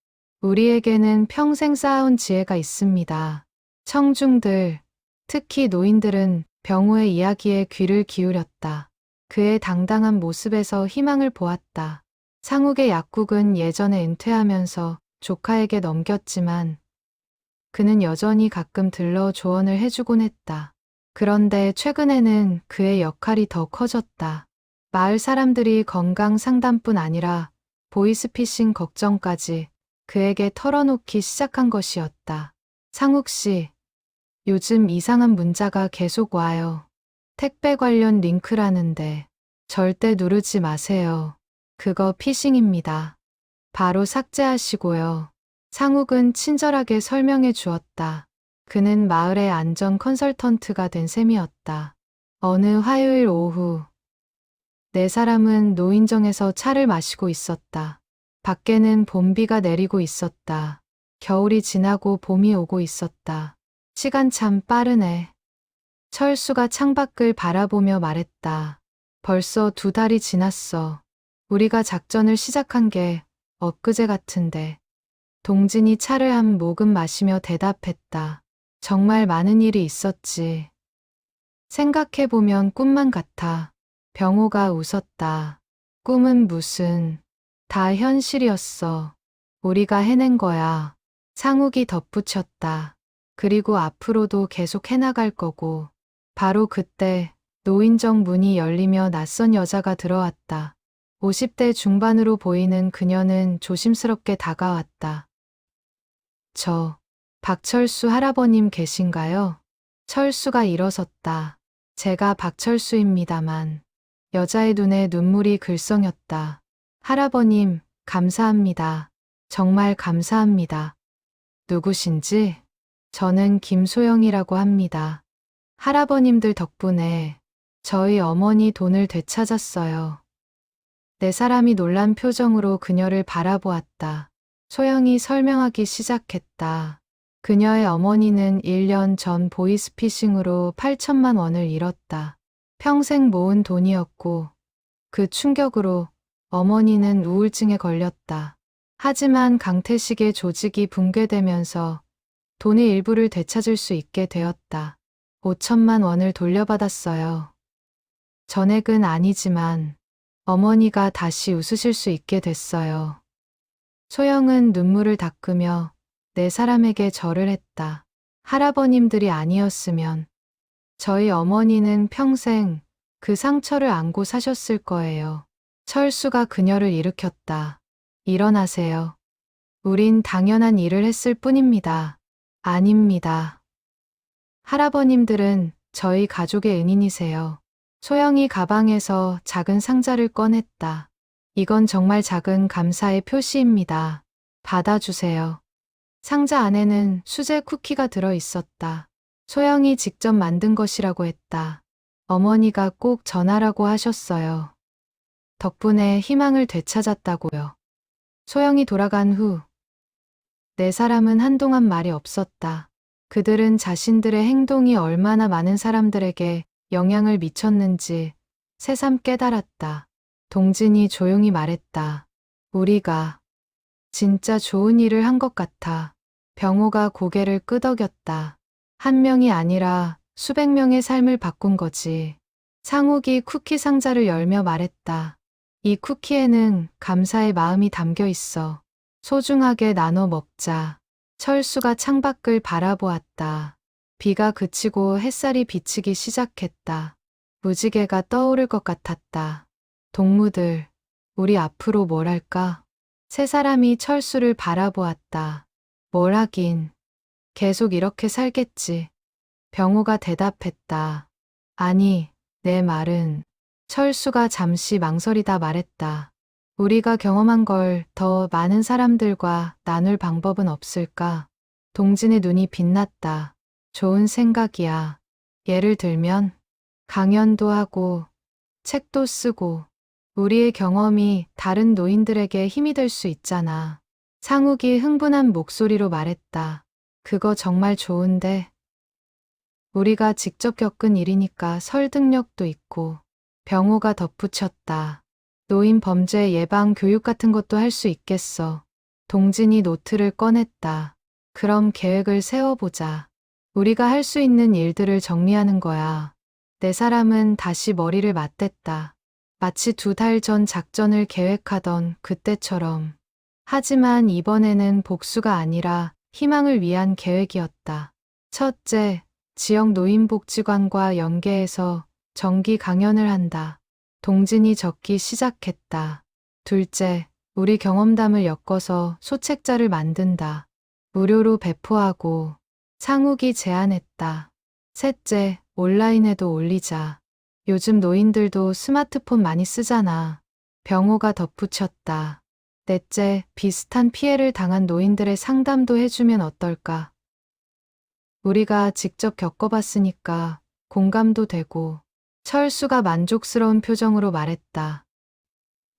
우리에게는 평생 쌓아온 지혜가 있습니다. 청중들, 특히 노인들은 병호의 이야기에 귀를 기울였다. 그의 당당한 모습에서 희망을 보았다. 상욱의 약국은 예전에 은퇴하면서 조카에게 넘겼지만 그는 여전히 가끔 들러 조언을 해주곤 했다. 그런데 최근에는 그의 역할이 더 커졌다. 마을 사람들이 건강 상담뿐 아니라 보이스피싱 걱정까지 그에게 털어놓기 시작한 것이었다. 상욱 씨, 요즘 이상한 문자가 계속 와요. 택배 관련 링크라는데 절대 누르지 마세요. 그거 피싱입니다. 바로 삭제하시고요. 상욱은 친절하게 설명해 주었다. 그는 마을의 안전 컨설턴트가 된 셈이었다. 어느 화요일 오후, 4사람은 노인정에서 차를 마시고 있었다. 밖에는 봄비가 내리고 있었다. 겨울이 지나고 봄이 오고 있었다. 시간 참 빠르네. 철수가 창밖을 바라보며 말했다. 벌써 2달이 지났어. 우리가 작전을 시작한 게 엊그제 같은데. 동진이 차를 한 모금 마시며 대답했다. 정말 많은 일이 있었지. 생각해보면 꿈만 같아. 병호가 웃었다. 꿈은 무슨. 다 현실이었어. 우리가 해낸 거야. 상욱이 덧붙였다. 그리고 앞으로도 계속 해나갈 거고. 바로 그때 노인정 문이 열리며 낯선 여자가 들어왔다. 50대 중반으로 보이는 그녀는 조심스럽게 다가왔다. 저, 박철수 할아버님 계신가요? 철수가 일어섰다. 제가 박철수입니다만. 여자의 눈에 눈물이 글썽였다. 할아버님, 감사합니다. 정말 감사합니다. 누구신지? 저는 김소영이라고 합니다. 할아버님들 덕분에 저희 어머니 돈을 되찾았어요. 네 사람이 놀란 표정으로 그녀를 바라보았다. 소영이 설명하기 시작했다. 그녀의 어머니는 1년 전 보이스피싱으로 8천만 원을 잃었다. 평생 모은 돈이었고 그 충격으로 어머니는 우울증에 걸렸다. 하지만 강태식의 조직이 붕괴되면서 돈의 일부를 되찾을 수 있게 되었다. 5천만 원을 돌려받았어요. 전액은 아니지만 어머니가 다시 웃으실 수 있게 됐어요. 소영은 눈물을 닦으며 네 사람에게 절을 했다. 할아버님들이 아니었으면 저희 어머니는 평생 그 상처를 안고 사셨을 거예요. 철수가 그녀를 일으켰다. 일어나세요. 우린 당연한 일을 했을 뿐입니다. 아닙니다. 할아버님들은 저희 가족의 은인이세요. 소영이 가방에서 작은 상자를 꺼냈다. 이건 정말 작은 감사의 표시입니다. 받아주세요. 상자 안에는 수제 쿠키가 들어 있었다. 소영이 직접 만든 것이라고 했다. 어머니가 꼭 전하라고 하셨어요. 덕분에 희망을 되찾았다고요. 소영이 돌아간 후 네 사람은 한동안 말이 없었다. 그들은 자신들의 행동이 얼마나 많은 사람들에게 영향을 미쳤는지 새삼 깨달았다. 동진이 조용히 말했다. 우리가 진짜 좋은 일을 한 것 같아. 병호가 고개를 끄덕였다. 한 명이 아니라 수백 명의 삶을 바꾼 거지. 상욱이 쿠키 상자를 열며 말했다. 이 쿠키에는 감사의 마음이 담겨 있어. 소중하게 나눠 먹자. 철수가 창밖을 바라보았다. 비가 그치고 햇살이 비치기 시작했다. 무지개가 떠오를 것 같았다. 동무들, 우리 앞으로 뭘 할까? 세 사람이 철수를 바라보았다. 뭘 하긴. 계속 이렇게 살겠지. 병호가 대답했다. 아니, 내 말은. 철수가 잠시 망설이다 말했다. 우리가 경험한 걸 더 많은 사람들과 나눌 방법은 없을까? 동진의 눈이 빛났다. 좋은 생각이야. 예를 들면 강연도 하고 책도 쓰고 우리의 경험이 다른 노인들에게 힘이 될 수 있잖아. 상욱이 흥분한 목소리로 말했다. 그거 정말 좋은데. 우리가 직접 겪은 일이니까 설득력도 있고. 병호가 덧붙였다. 노인 범죄 예방 교육 같은 것도 할 수 있겠어. 동진이 노트를 꺼냈다. 그럼 계획을 세워보자. 우리가 할 수 있는 일들을 정리하는 거야. 네 사람은 다시 머리를 맞댔다. 마치 2달 전 작전을 계획하던 그때처럼. 하지만 이번에는 복수가 아니라 희망을 위한 계획이었다. 첫째, 지역 노인복지관과 연계해서 정기 강연을 한다. 동진이 적기 시작했다. 둘째, 우리 경험담을 엮어서 소책자를 만든다. 무료로 배포하고. 상욱이 제안했다. 셋째, 온라인에도 올리자. 요즘 노인들도 스마트폰 많이 쓰잖아. 병호가 덧붙였다. 넷째, 비슷한 피해를 당한 노인들의 상담도 해주면 어떨까? 우리가 직접 겪어봤으니까 공감도 되고. 철수가 만족스러운 표정으로 말했다.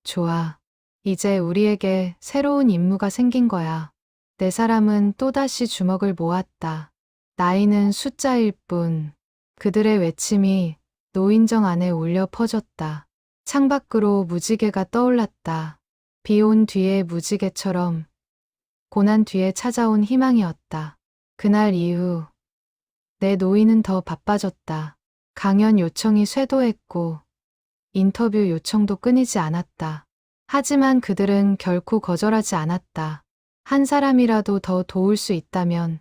좋아. 이제 우리에게 새로운 임무가 생긴 거야. 네 사람은 또다시 주먹을 모았다. 나이는 숫자일 뿐. 그들의 외침이 노인정 안에 울려 퍼졌다. 창밖으로 무지개가 떠올랐다. 비 온 뒤의 무지개처럼 고난 뒤에 찾아온 희망이었다. 그날 이후 내 노인은 더 바빠졌다. 강연 요청이 쇄도했고 인터뷰 요청도 끊이지 않았다. 하지만 그들은 결코 거절하지 않았다. 한 사람이라도 더 도울 수 있다면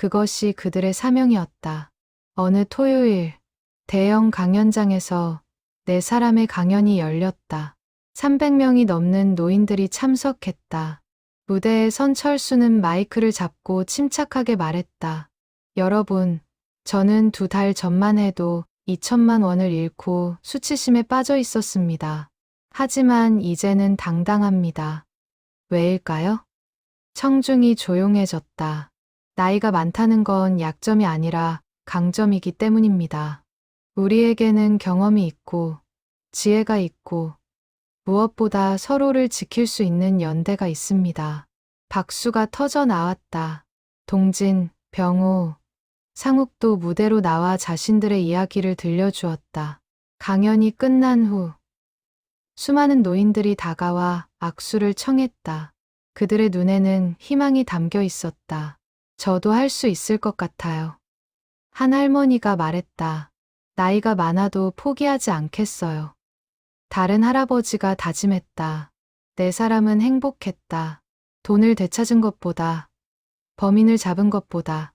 그것이 그들의 사명이었다. 어느 토요일, 대형 강연장에서 네 사람의 강연이 열렸다. 300명이 넘는 노인들이 참석했다. 무대에 선 철수는 마이크를 잡고 침착하게 말했다. 여러분, 저는 2달 전만 해도 2천만 원을 잃고 수치심에 빠져 있었습니다. 하지만 이제는 당당합니다. 왜일까요? 청중이 조용해졌다. 나이가 많다는 건 약점이 아니라 강점이기 때문입니다. 우리에게는 경험이 있고, 지혜가 있고, 무엇보다 서로를 지킬 수 있는 연대가 있습니다. 박수가 터져 나왔다. 동진, 병호, 상욱도 무대로 나와 자신들의 이야기를 들려주었다. 강연이 끝난 후 수많은 노인들이 다가와 악수를 청했다. 그들의 눈에는 희망이 담겨 있었다. 저도 할 수 있을 것 같아요. 한 할머니가 말했다. 나이가 많아도 포기하지 않겠어요. 다른 할아버지가 다짐했다. 네 사람은 행복했다. 돈을 되찾은 것보다, 범인을 잡은 것보다,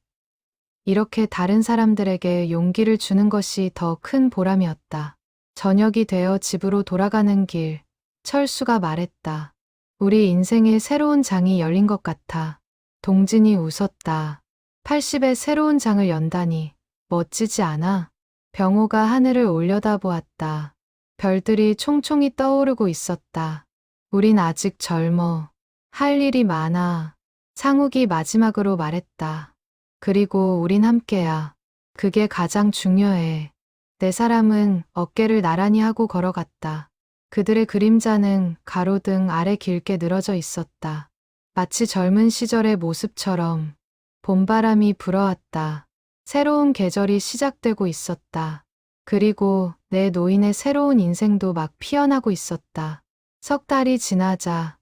이렇게 다른 사람들에게 용기를 주는 것이 더 큰 보람이었다. 저녁이 되어 집으로 돌아가는 길, 철수가 말했다. 우리 인생의 새로운 장이 열린 것 같아. 동진이 웃었다. 80의 새로운 장을 연다니 멋지지 않아? 병호가 하늘을 올려다보았다. 별들이 총총히 떠오르고 있었다. 우린 아직 젊어. 할 일이 많아. 상욱이 마지막으로 말했다. 그리고 우린 함께야. 그게 가장 중요해. 네 사람은 어깨를 나란히 하고 걸어갔다. 그들의 그림자는 가로등 아래 길게 늘어져 있었다. 마치 젊은 시절의 모습처럼 봄바람이 불어왔다. 새로운 계절이 시작되고 있었다. 그리고 내 노인의 새로운 인생도 막 피어나고 있었다. 3달이 지나자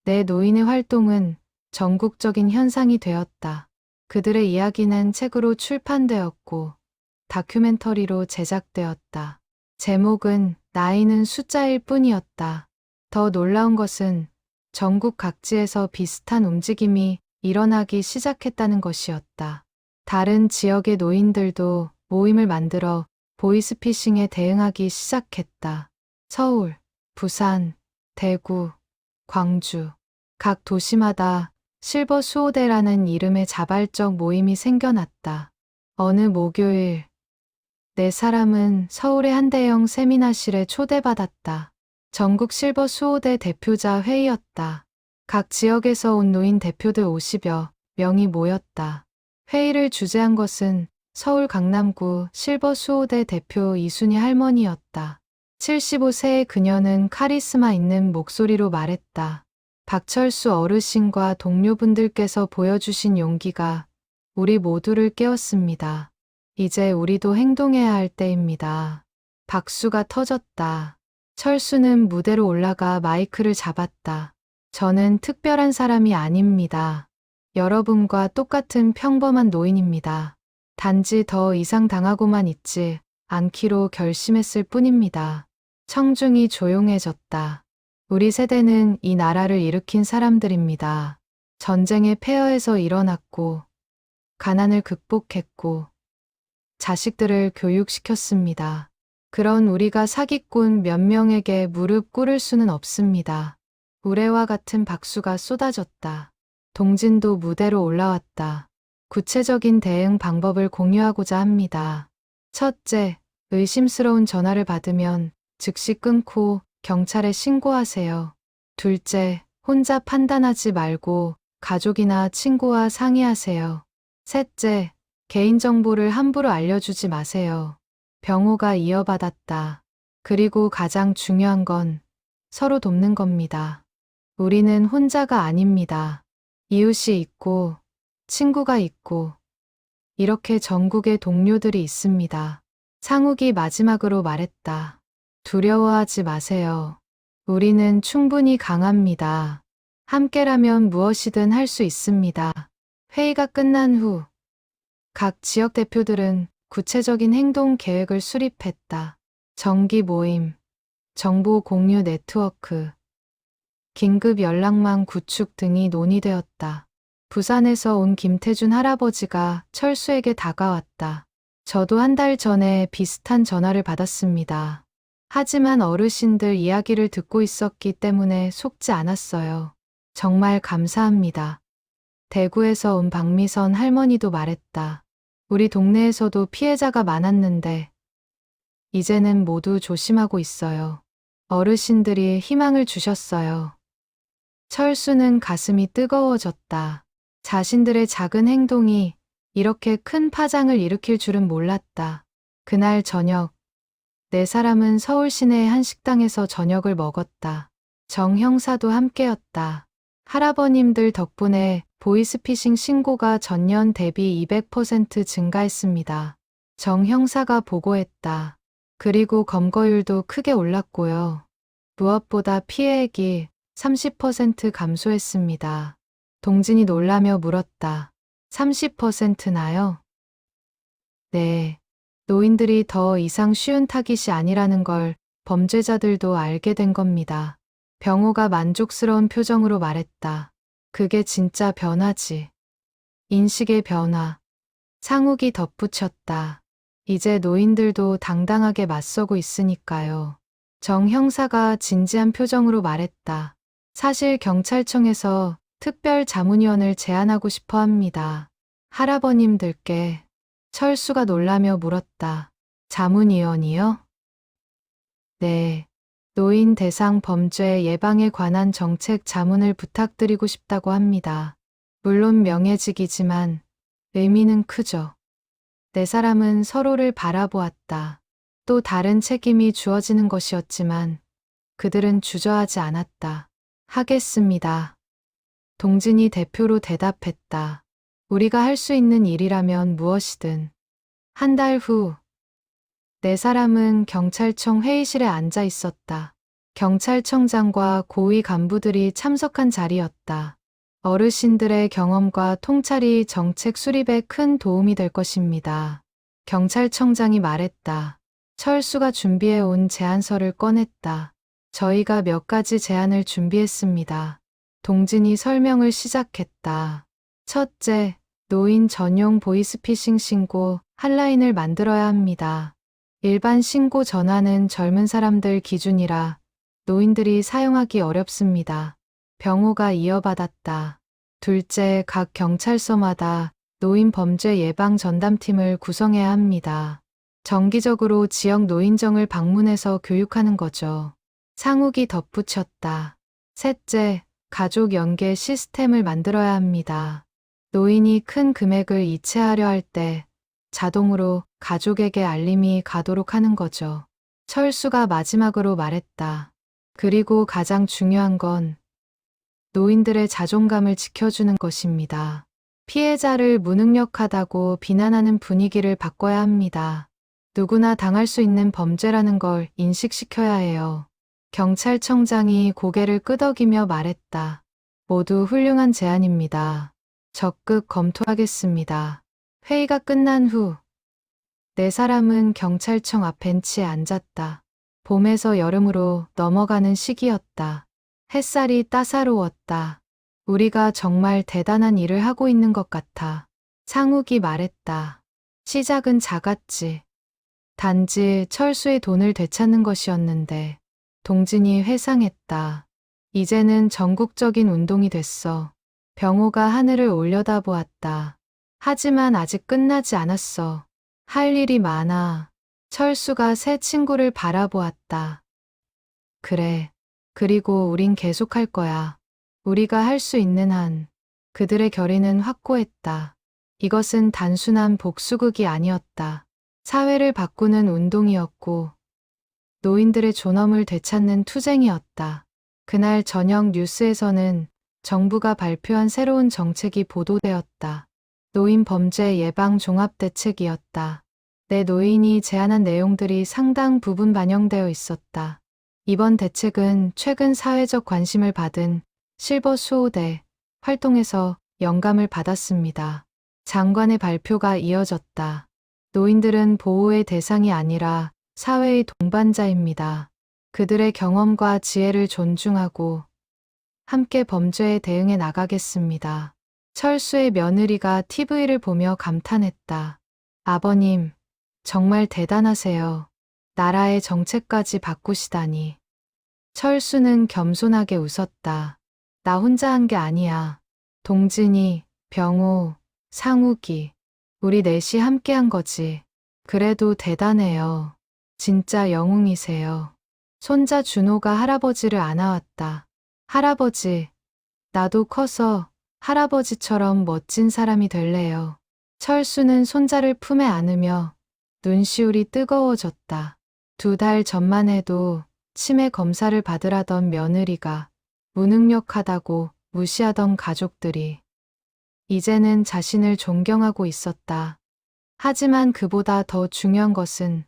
내 노인의 활동은 전국적인 현상이 되었다. 그들의 이야기는 책으로 출판되었고 다큐멘터리로 제작되었다. 제목은 나이는 숫자일 뿐이었다. 더 놀라운 것은 전국 각지에서 비슷한 움직임이 일어나기 시작했다는 것이었다. 다른 지역의 노인들도 모임을 만들어 보이스피싱에 대응하기 시작했다. 서울, 부산, 대구, 광주, 각 도시마다 실버 수호대라는 이름의 자발적 모임이 생겨났다. 어느 목요일, 네 사람은 서울의 한 대형 세미나실에 초대받았다. 전국 실버 수호대 대표자 회의였다. 각 지역에서 온 노인 대표들 50여 명이 모였다. 회의를 주재한 것은 서울 강남구 실버 수호대 대표 이순희 할머니였다. 75세의 그녀는 카리스마 있는 목소리로 말했다. 박철수 어르신과 동료분들께서 보여주신 용기가 우리 모두를 깨웠습니다. 이제 우리도 행동해야 할 때입니다. 박수가 터졌다. 철수는 무대로 올라가 마이크를 잡았다. 저는 특별한 사람이 아닙니다. 여러분과 똑같은 평범한 노인입니다. 단지 더 이상 당하고만 있지 않기로 결심했을 뿐입니다. 청중이 조용해졌다. 우리 세대는 이 나라를 일으킨 사람들입니다. 전쟁의 폐허에서 일어났고, 가난을 극복했고, 자식들을 교육시켰습니다. 그런 우리가 사기꾼 몇 명에게 무릎 꿇을 수는 없습니다. 우레와 같은 박수가 쏟아졌다. 동진도 무대로 올라왔다. 구체적인 대응 방법을 공유하고자 합니다. 첫째, 의심스러운 전화를 받으면 즉시 끊고 경찰에 신고하세요. 둘째, 혼자 판단하지 말고 가족이나 친구와 상의하세요. 셋째, 개인정보를 함부로 알려주지 마세요. 병호가 이어받았다. 그리고 가장 중요한 건 서로 돕는 겁니다. 우리는 혼자가 아닙니다. 이웃이 있고, 친구가 있고, 이렇게 전국에 동료들이 있습니다. 상욱이 마지막으로 말했다. 두려워하지 마세요. 우리는 충분히 강합니다. 함께라면 무엇이든 할 수 있습니다. 회의가 끝난 후, 각 지역 대표들은 구체적인 행동 계획을 수립했다. 정기 모임, 정보 공유 네트워크, 긴급 연락망 구축 등이 논의되었다. 부산에서 온 김태준 할아버지가 철수에게 다가왔다. 저도 한 달 전에 비슷한 전화를 받았습니다. 하지만 어르신들 이야기를 듣고 있었기 때문에 속지 않았어요. 정말 감사합니다. 대구에서 온 박미선 할머니도 말했다. 우리 동네에서도 피해자가 많았는데 이제는 모두 조심하고 있어요. 어르신들이 희망을 주셨어요. 철수는 가슴이 뜨거워졌다. 자신들의 작은 행동이 이렇게 큰 파장을 일으킬 줄은 몰랐다. 그날 저녁, 네 사람은 서울 시내의 한 식당에서 저녁을 먹었다. 정 형사도 함께였다. 할아버님들 덕분에 보이스피싱 신고가 전년 대비 200% 증가했습니다. 정 형사가 보고했다. 그리고 검거율도 크게 올랐고요. 무엇보다 피해액이 30% 감소했습니다. 동진이 놀라며 물었다. 30%나요? 네. 노인들이 더 이상 쉬운 타깃이 아니라는 걸 범죄자들도 알게 된 겁니다. 병호가 만족스러운 표정으로 말했다. 그게 진짜 변화지. 인식의 변화. 상욱이 덧붙였다. 이제 노인들도 당당하게 맞서고 있으니까요. 정 형사가 진지한 표정으로 말했다. 사실 경찰청에서 특별 자문위원을 제안하고 싶어 합니다. 할아버님들께. 철수가 놀라며 물었다. 자문위원이요? 네. 노인 대상 범죄 예방에 관한 정책 자문을 부탁드리고 싶다고 합니다. 물론 명예직이지만 의미는 크죠. 네 사람은 서로를 바라보았다. 또 다른 책임이 주어지는 것이었지만 그들은 주저하지 않았다. 하겠습니다. 동진이 대표로 대답했다. 우리가 할 수 있는 일이라면 무엇이든. 한 달 후, 네 사람은 경찰청 회의실에 앉아 있었다. 경찰청장과 고위 간부들이 참석한 자리였다. 어르신들의 경험과 통찰이 정책 수립에 큰 도움이 될 것입니다. 경찰청장이 말했다. 철수가 준비해온 제안서를 꺼냈다. 저희가 몇 가지 제안을 준비했습니다. 동진이 설명을 시작했다. 첫째, 노인 전용 보이스피싱 신고 핫라인을 만들어야 합니다. 일반 신고 전화는 젊은 사람들 기준이라 노인들이 사용하기 어렵습니다. 병호가 이어받았다. 둘째, 각 경찰서마다 노인 범죄 예방 전담팀을 구성해야 합니다. 정기적으로 지역 노인정을 방문해서 교육하는 거죠. 상욱이 덧붙였다. 셋째, 가족 연계 시스템을 만들어야 합니다. 노인이 큰 금액을 이체하려 할 때 자동으로 가족에게 알림이 가도록 하는 거죠. 철수가 마지막으로 말했다. 그리고 가장 중요한 건 노인들의 자존감을 지켜주는 것입니다. 피해자를 무능력하다고 비난하는 분위기를 바꿔야 합니다. 누구나 당할 수 있는 범죄라는 걸 인식시켜야 해요. 경찰청장이 고개를 끄덕이며 말했다. 모두 훌륭한 제안입니다. 적극 검토하겠습니다. 회의가 끝난 후, 네 사람은 경찰청 앞 벤치에 앉았다. 봄에서 여름으로 넘어가는 시기였다. 햇살이 따사로웠다. 우리가 정말 대단한 일을 하고 있는 것 같아. 상욱이 말했다. 시작은 작았지. 단지 철수의 돈을 되찾는 것이었는데 동진이 회상했다. 이제는 전국적인 운동이 됐어. 병호가 하늘을 올려다보았다. 하지만 아직 끝나지 않았어. 할 일이 많아. 철수가 새 친구를 바라보았다. 그래. 그리고 우린 계속할 거야. 우리가 할 수 있는 한. 그들의 결의는 확고했다. 이것은 단순한 복수극이 아니었다. 사회를 바꾸는 운동이었고 노인들의 존엄을 되찾는 투쟁이었다. 그날 저녁 뉴스에서는 정부가 발표한 새로운 정책이 보도되었다. 노인 범죄 예방 종합대책이었다. 내 노인이 제안한 내용들이 상당 부분 반영되어 있었다. 이번 대책은 최근 사회적 관심을 받은 실버 수호대 활동에서 영감을 받았습니다. 장관의 발표가 이어졌다. 노인들은 보호의 대상이 아니라 사회의 동반자입니다. 그들의 경험과 지혜를 존중하고 함께 범죄에 대응해 나가겠습니다. 철수의 며느리가 TV를 보며 감탄했다. 아버님, 정말 대단하세요. 나라의 정책까지 바꾸시다니. 철수는 겸손하게 웃었다. 나 혼자 한 게 아니야. 동진이, 병호, 상욱이, 우리 넷이 함께 한 거지. 그래도 대단해요. 진짜 영웅이세요. 손자 준호가 할아버지를 안아왔다. 할아버지, 나도 커서 할아버지처럼 멋진 사람이 될래요. 철수는 손자를 품에 안으며 눈시울이 뜨거워졌다. 2달 전만 해도 치매 검사를 받으라던 며느리가 무능력하다고 무시하던 가족들이 이제는 자신을 존경하고 있었다. 하지만 그보다 더 중요한 것은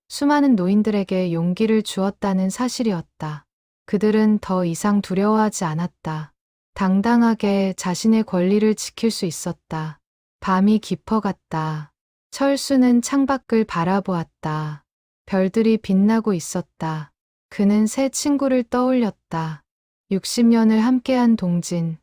수많은 노인들에게 용기를 주었다는 사실이었다. 그들은 더 이상 두려워하지 않았다. 당당하게 자신의 권리를 지킬 수 있었다. 밤이 깊어갔다. 철수는 창밖을 바라보았다. 별들이 빛나고 있었다. 그는 새 친구를 떠올렸다. 60년을 함께한 동진,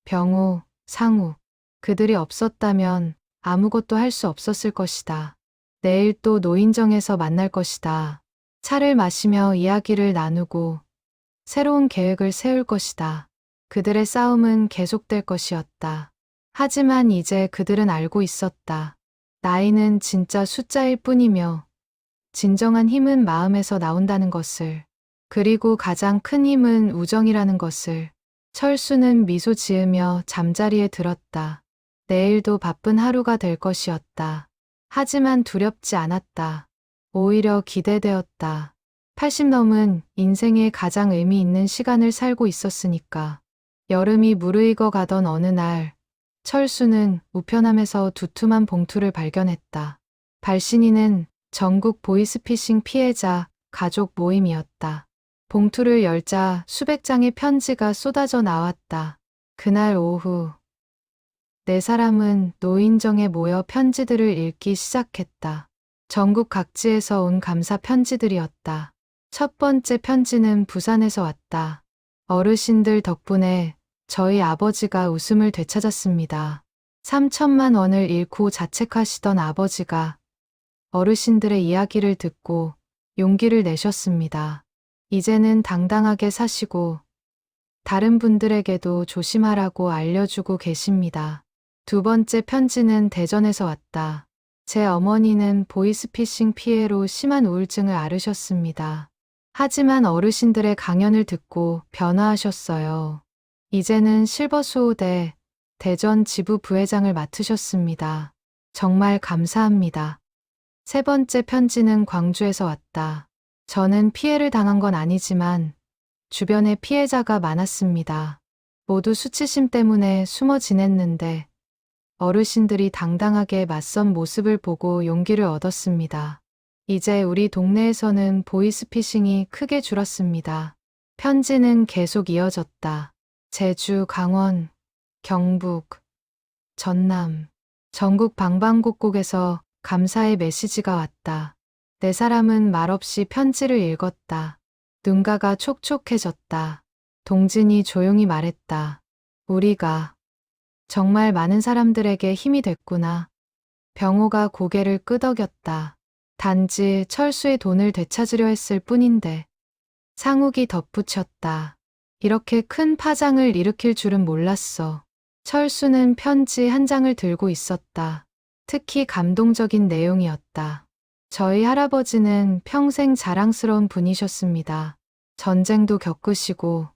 병호, 상우. 그들이 없었다면 아무것도 할 수 없었을 것이다. 내일 또 노인정에서 만날 것이다. 차를 마시며 이야기를 나누고 새로운 계획을 세울 것이다. 그들의 싸움은 계속될 것이었다. 하지만 이제 그들은 알고 있었다. 나이는 진짜 숫자일 뿐이며 진정한 힘은 마음에서 나온다는 것을. 그리고 가장 큰 힘은 우정이라는 것을. 철수는 미소 지으며 잠자리에 들었다. 내일도 바쁜 하루가 될 것이었다. 하지만 두렵지 않았다. 오히려 기대되었다. 80 넘은 인생의 가장 의미 있는 시간을 살고 있었으니까. 여름이 무르익어 가던 어느 날, 철수는 우편함에서 두툼한 봉투를 발견했다. 발신인은 전국 보이스피싱 피해자 가족 모임이었다. 봉투를 열자 수백 장의 편지가 쏟아져 나왔다. 그날 오후, 4사람은 노인정에 모여 편지들을 읽기 시작했다. 전국 각지에서 온 감사 편지들이었다. 첫 번째 편지는 부산에서 왔다. 어르신들 덕분에 저희 아버지가 웃음을 되찾았습니다. 3천만 원을 잃고 자책하시던 아버지가 어르신들의 이야기를 듣고 용기를 내셨습니다. 이제는 당당하게 사시고 다른 분들에게도 조심하라고 알려주고 계십니다. 2번째 편지는 대전에서 왔다. 제 어머니는 보이스피싱 피해로 심한 우울증을 앓으셨습니다. 하지만 어르신들의 강연을 듣고 변화하셨어요. 이제는 실버수호대 대전 지부 부회장을 맡으셨습니다. 정말 감사합니다. 3번째 편지는 광주에서 왔다. 저는 피해를 당한 건 아니지만 주변에 피해자가 많았습니다. 모두 수치심 때문에 숨어 지냈는데 어르신들이 당당하게 맞선 모습을 보고 용기를 얻었습니다. 이제 우리 동네에서는 보이스피싱이 크게 줄었습니다. 편지는 계속 이어졌다. 제주, 강원, 경북, 전남, 전국 방방곡곡에서 감사의 메시지가 왔다. 4사람은 말없이 편지를 읽었다. 눈가가 촉촉해졌다. 동진이 조용히 말했다. 우리가 정말 많은 사람들에게 힘이 됐구나. 병호가 고개를 끄덕였다. 단지 철수의 돈을 되찾으려 했을 뿐인데. 상욱이 덧붙였다. 이렇게 큰 파장을 일으킬 줄은 몰랐어. 철수는 편지 한 장을 들고 있었다. 특히 감동적인 내용이었다. 저희 할아버지는 평생 자랑스러운 분이셨습니다. 전쟁도 겪으시고,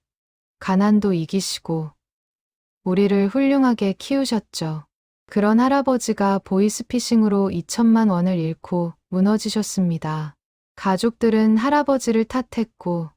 가난도 이기시고, 우리를 훌륭하게 키우셨죠. 그런 할아버지가 보이스피싱으로 2천만 원을 잃고 무너지셨습니다. 가족들은 할아버지를 탓했고,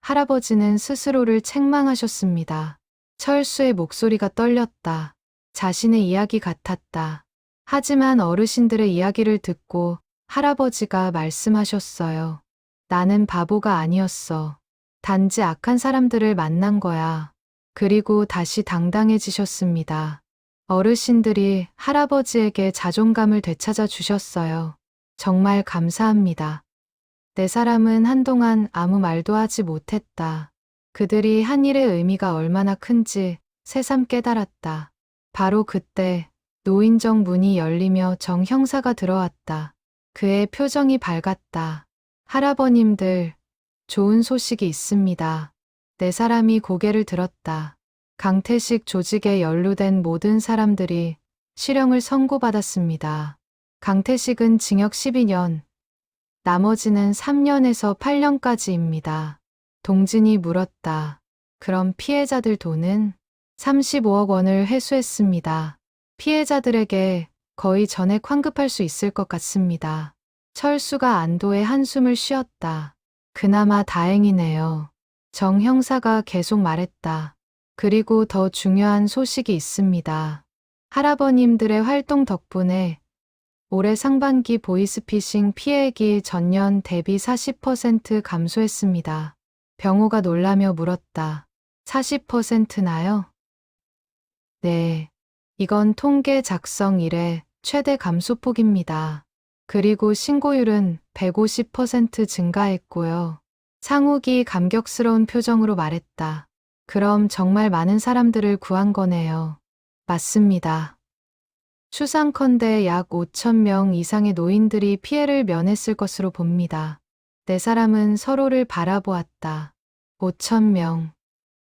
할아버지는 스스로를 책망하셨습니다. 철수의 목소리가 떨렸다. 자신의 이야기 같았다. 하지만 어르신들의 이야기를 듣고 할아버지가 말씀하셨어요. 나는 바보가 아니었어. 단지 악한 사람들을 만난 거야. 그리고 다시 당당해지셨습니다. 어르신들이 할아버지에게 자존감을 되찾아 주셨어요. 정말 감사합니다. 4사람은 한동안 아무 말도 하지 못했다. 그들이 한 일의 의미가 얼마나 큰지 새삼 깨달았다. 바로 그때 노인정 문이 열리며 정 형사가 들어왔다. 그의 표정이 밝았다. 할아버님들, 좋은 소식이 있습니다. 네 사람이 고개를 들었다. 강태식 조직에 연루된 모든 사람들이 실형을 선고받았습니다. 강태식은 징역 12년, 나머지는 3년에서 8년까지입니다. 동진이 물었다. 그럼 피해자들 돈은? 35억 원을 회수했습니다. 피해자들에게 거의 전액 환급할 수 있을 것 같습니다. 철수가 안도의 한숨을 쉬었다. 그나마 다행이네요. 정 형사가 계속 말했다. 그리고 더 중요한 소식이 있습니다. 할아버님들의 활동 덕분에 올해 상반기 보이스피싱 피해액이 전년 대비 40% 감소했습니다. 병호가 놀라며 물었다. 40%나요? 네. 이건 통계 작성 이래 최대 감소폭입니다. 그리고 신고율은 150% 증가했고요. 상욱이 감격스러운 표정으로 말했다. 그럼 정말 많은 사람들을 구한 거네요. 맞습니다. 추상컨대 약 5천 명 이상의 노인들이 피해를 면했을 것으로 봅니다. 네 사람은 서로를 바라보았다. 5천 명.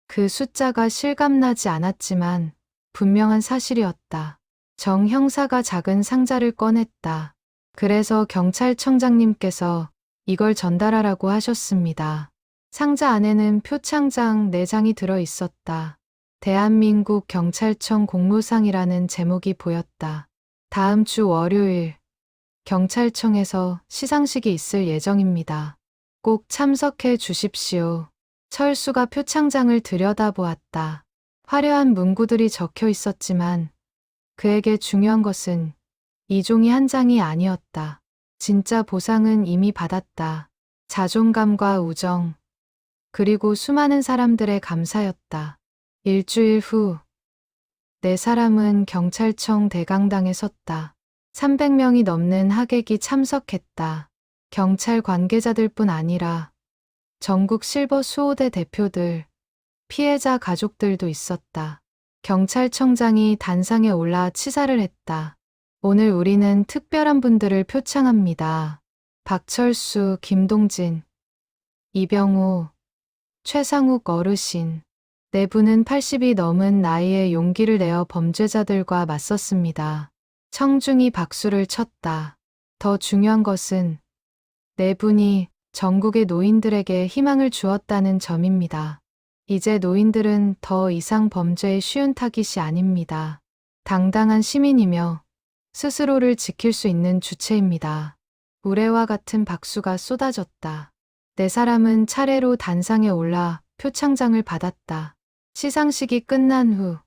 그 숫자가 실감나지 않았지만 분명한 사실이었다. 정 형사가 작은 상자를 꺼냈다. 그래서 경찰청장님께서 이걸 전달하라고 하셨습니다. 상자 안에는 표창장 4장이 들어 있었다. 대한민국 경찰청 공무상이라는 제목이 보였다. 다음 주 월요일 경찰청에서 시상식이 있을 예정입니다. 꼭 참석해 주십시오. 철수가 표창장을 들여다보았다. 화려한 문구들이 적혀 있었지만 그에게 중요한 것은 이 종이 한 장이 아니었다. 진짜 보상은 이미 받았다. 자존감과 우정, 그리고 수많은 사람들의 감사였다. 일주일 후, 네 사람은 경찰청 대강당에 섰다. 300명이 넘는 하객이 참석했다. 경찰 관계자들뿐 아니라 전국 실버 수호대 대표들, 피해자 가족들도 있었다. 경찰청장이 단상에 올라 치사를 했다. 오늘 우리는 특별한 분들을 표창합니다. 박철수, 김동진, 이병우, 최상욱 어르신. 네 분은 80이 넘은 나이에 용기를 내어 범죄자들과 맞섰습니다. 청중이 박수를 쳤다. 더 중요한 것은 네 분이 전국의 노인들에게 희망을 주었다는 점입니다. 이제 노인들은 더 이상 범죄의 쉬운 타깃이 아닙니다. 당당한 시민이며 스스로를 지킬 수 있는 주체입니다. 우레와 같은 박수가 쏟아졌다. 네 사람은 차례로 단상에 올라 표창장을 받았다. 시상식이 끝난 후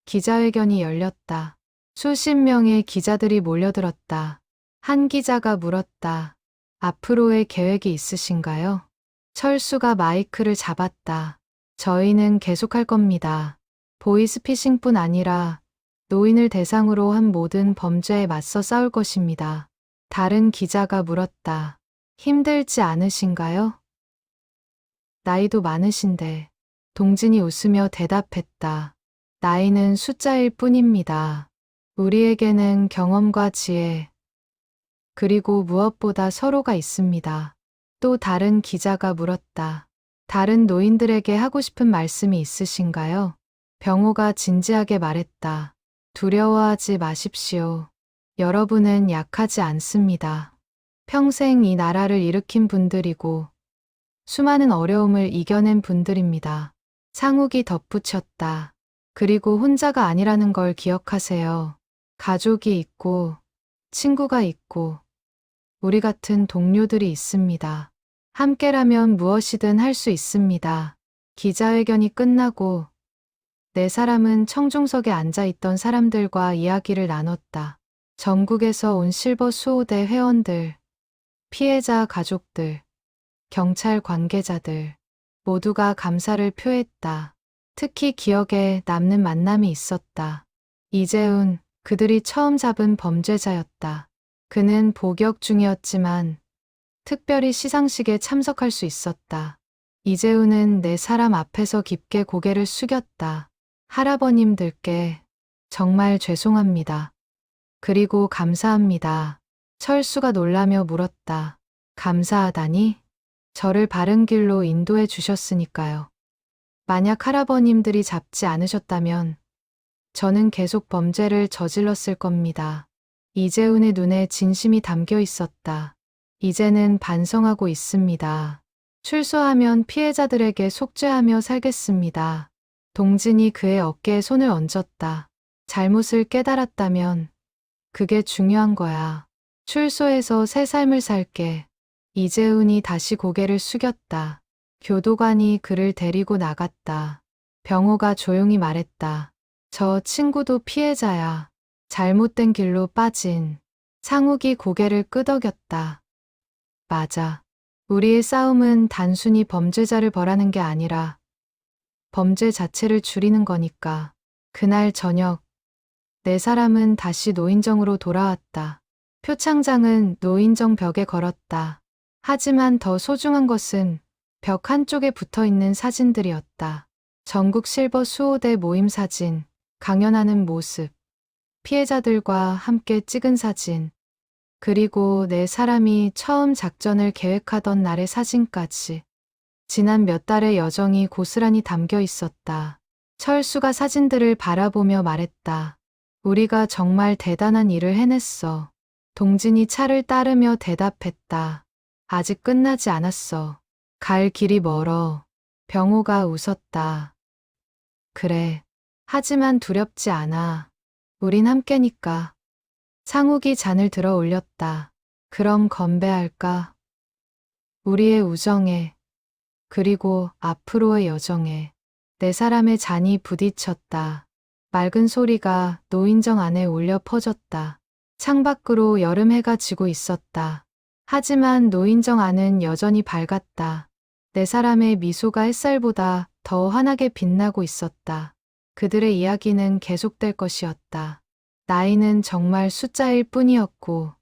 기자회견이 열렸다. 수십 명의 기자들이 몰려들었다. 한 기자가 물었다. 앞으로의 계획이 있으신가요? 철수가 마이크를 잡았다. 저희는 계속할 겁니다. 보이스피싱뿐 아니라 노인을 대상으로 한 모든 범죄에 맞서 싸울 것입니다. 다른 기자가 물었다. 힘들지 않으신가요? 나이도 많으신데. 동진이 웃으며 대답했다. 나이는 숫자일 뿐입니다. 우리에게는 경험과 지혜, 그리고 무엇보다 서로가 있습니다. 또 다른 기자가 물었다. 다른 노인들에게 하고 싶은 말씀이 있으신가요? 병호가 진지하게 말했다. 두려워하지 마십시오. 여러분은 약하지 않습니다. 평생 이 나라를 일으킨 분들이고 수많은 어려움을 이겨낸 분들입니다. 상욱이 덧붙였다. 그리고 혼자가 아니라는 걸 기억하세요. 가족이 있고 친구가 있고 우리 같은 동료들이 있습니다. 함께라면 무엇이든 할 수 있습니다. 기자회견이 끝나고 네 사람은 청중석에 앉아있던 사람들과 이야기를 나눴다. 전국에서 온 실버 수호대 회원들, 피해자 가족들, 경찰 관계자들 모두가 감사를 표했다. 특히 기억에 남는 만남이 있었다. 이재훈, 그들이 처음 잡은 범죄자였다. 그는 복역 중이었지만 특별히 시상식에 참석할 수 있었다. 이재훈은 네 사람 앞에서 깊게 고개를 숙였다. 할아버님들께 정말 죄송합니다. 그리고 감사합니다. 철수가 놀라며 물었다. 감사하다니? 저를 바른 길로 인도해 주셨으니까요. 만약 할아버님들이 잡지 않으셨다면 저는 계속 범죄를 저질렀을 겁니다. 이재훈의 눈에 진심이 담겨 있었다. 이제는 반성하고 있습니다. 출소하면 피해자들에게 속죄하며 살겠습니다. 동진이 그의 어깨에 손을 얹었다. 잘못을 깨달았다면 그게 중요한 거야. 출소해서 새 삶을 살게. 이재훈이 다시 고개를 숙였다. 교도관이 그를 데리고 나갔다. 병호가 조용히 말했다. 저 친구도 피해자야. 잘못된 길로 빠진. 상욱이 고개를 끄덕였다. 맞아. 우리의 싸움은 단순히 범죄자를 벌하는 게 아니라 범죄 자체를 줄이는 거니까. 그날 저녁, 네 사람은 다시 노인정으로 돌아왔다. 표창장은 노인정 벽에 걸었다. 하지만 더 소중한 것은 벽 한쪽에 붙어 있는 사진들이었다. 전국 실버 수호대 모임 사진, 강연하는 모습, 피해자들과 함께 찍은 사진, 그리고 네 사람이 처음 작전을 계획하던 날의 사진까지. 지난 몇 달의 여정이 고스란히 담겨 있었다. 철수가 사진들을 바라보며 말했다. 우리가 정말 대단한 일을 해냈어. 동진이 차를 따르며 대답했다. 아직 끝나지 않았어. 갈 길이 멀어. 병호가 웃었다. 그래. 하지만 두렵지 않아. 우린 함께니까. 상욱이 잔을 들어 올렸다. 그럼 건배할까? 우리의 우정에, 그리고 앞으로의 여정에. 네 사람의 잔이 부딪혔다. 맑은 소리가 노인정 안에 울려 퍼졌다. 창밖으로 여름 해가 지고 있었다. 하지만 노인정 안은 여전히 밝았다. 네 사람의 미소가 햇살보다 더 환하게 빛나고 있었다. 그들의 이야기는 계속될 것이었다. 나이는 정말 숫자일 뿐이었고,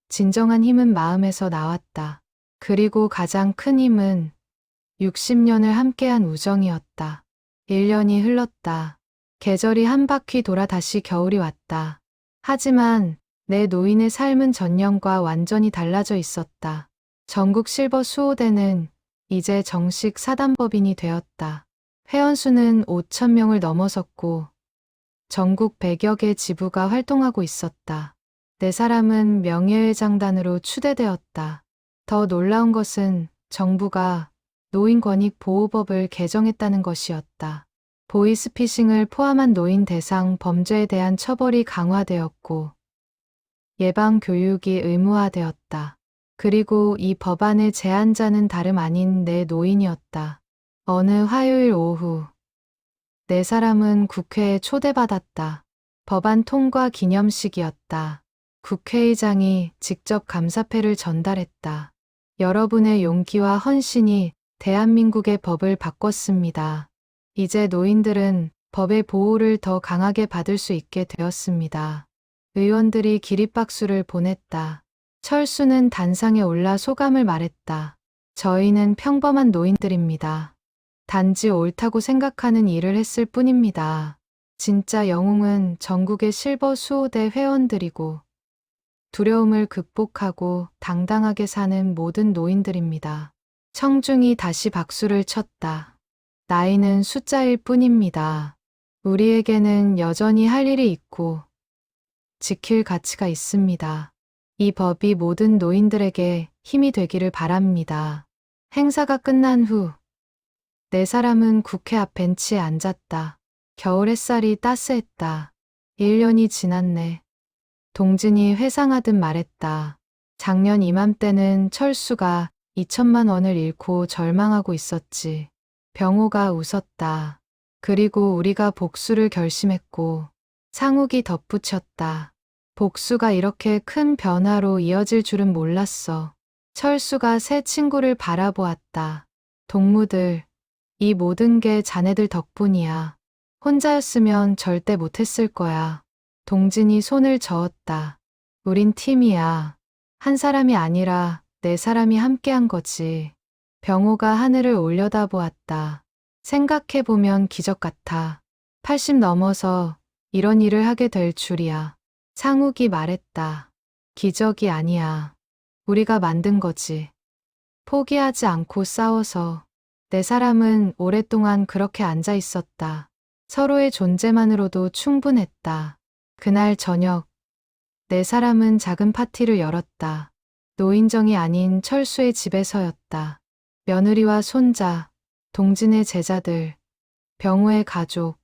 진정한 힘은 마음에서 나왔다. 그리고 가장 큰 힘은 60년을 함께한 우정이었다. 1년이 흘렀다. 계절이 한 바퀴 돌아 다시 겨울이 왔다. 하지만 내 노인의 삶은 전년과 완전히 달라져 있었다. 전국 실버 수호대는 이제 정식 사단법인이 되었다. 회원수는 5천 명을 넘어섰고 전국 100여 개 지부가 활동하고 있었다. 네 사람은 명예회장단으로 추대되었다. 더 놀라운 것은 정부가 노인권익보호법을 개정했다는 것이었다. 보이스피싱을 포함한 노인 대상 범죄에 대한 처벌이 강화되었고 예방 교육이 의무화되었다. 그리고 이 법안의 제안자는 다름 아닌 내 노인이었다. 어느 화요일 오후 네 사람은 국회에 초대받았다. 법안 통과 기념식이었다. 국회의장이 직접 감사패를 전달했다. 여러분의 용기와 헌신이 대한민국의 법을 바꿨습니다. 이제 노인들은 법의 보호를 더 강하게 받을 수 있게 되었습니다. 의원들이 기립박수를 보냈다. 철수는 단상에 올라 소감을 말했다. 저희는 평범한 노인들입니다. 단지 옳다고 생각하는 일을 했을 뿐입니다. 진짜 영웅은 전국의 실버 수호대 회원들이고 두려움을 극복하고 당당하게 사는 모든 노인들입니다. 청중이 다시 박수를 쳤다. 나이는 숫자일 뿐입니다. 우리에게는 여전히 할 일이 있고 지킬 가치가 있습니다. 이 법이 모든 노인들에게 힘이 되기를 바랍니다. 행사가 끝난 후 네 사람은 국회 앞 벤치에 앉았다. 겨울 햇살이 따스했다. 1년이 지났네. 동진이 회상하듯 말했다. 작년 이맘때는 철수가 2천만 원을 잃고 절망하고 있었지. 병호가 웃었다. 그리고 우리가 복수를 결심했고 상욱이 덧붙였다. 복수가 이렇게 큰 변화로 이어질 줄은 몰랐어. 철수가 새 친구를 바라보았다. 동무들, 이 모든 게 자네들 덕분이야. 혼자였으면 절대 못했을 거야. 동진이 손을 저었다. 우린 팀이야. 한 사람이 아니라 네 사람이 함께한 거지. 병호가 하늘을 올려다보았다. 생각해보면 기적 같아. 80 넘어서 이런 일을 하게 될 줄이야. 상욱이 말했다. 기적이 아니야. 우리가 만든 거지. 포기하지 않고 싸워서. 네 사람은 오랫동안 그렇게 앉아 있었다. 서로의 존재만으로도 충분했다. 그날 저녁, 네 사람은 작은 파티를 열었다. 노인정이 아닌 철수의 집에서였다. 며느리와 손자, 동진의 제자들, 병우의 가족,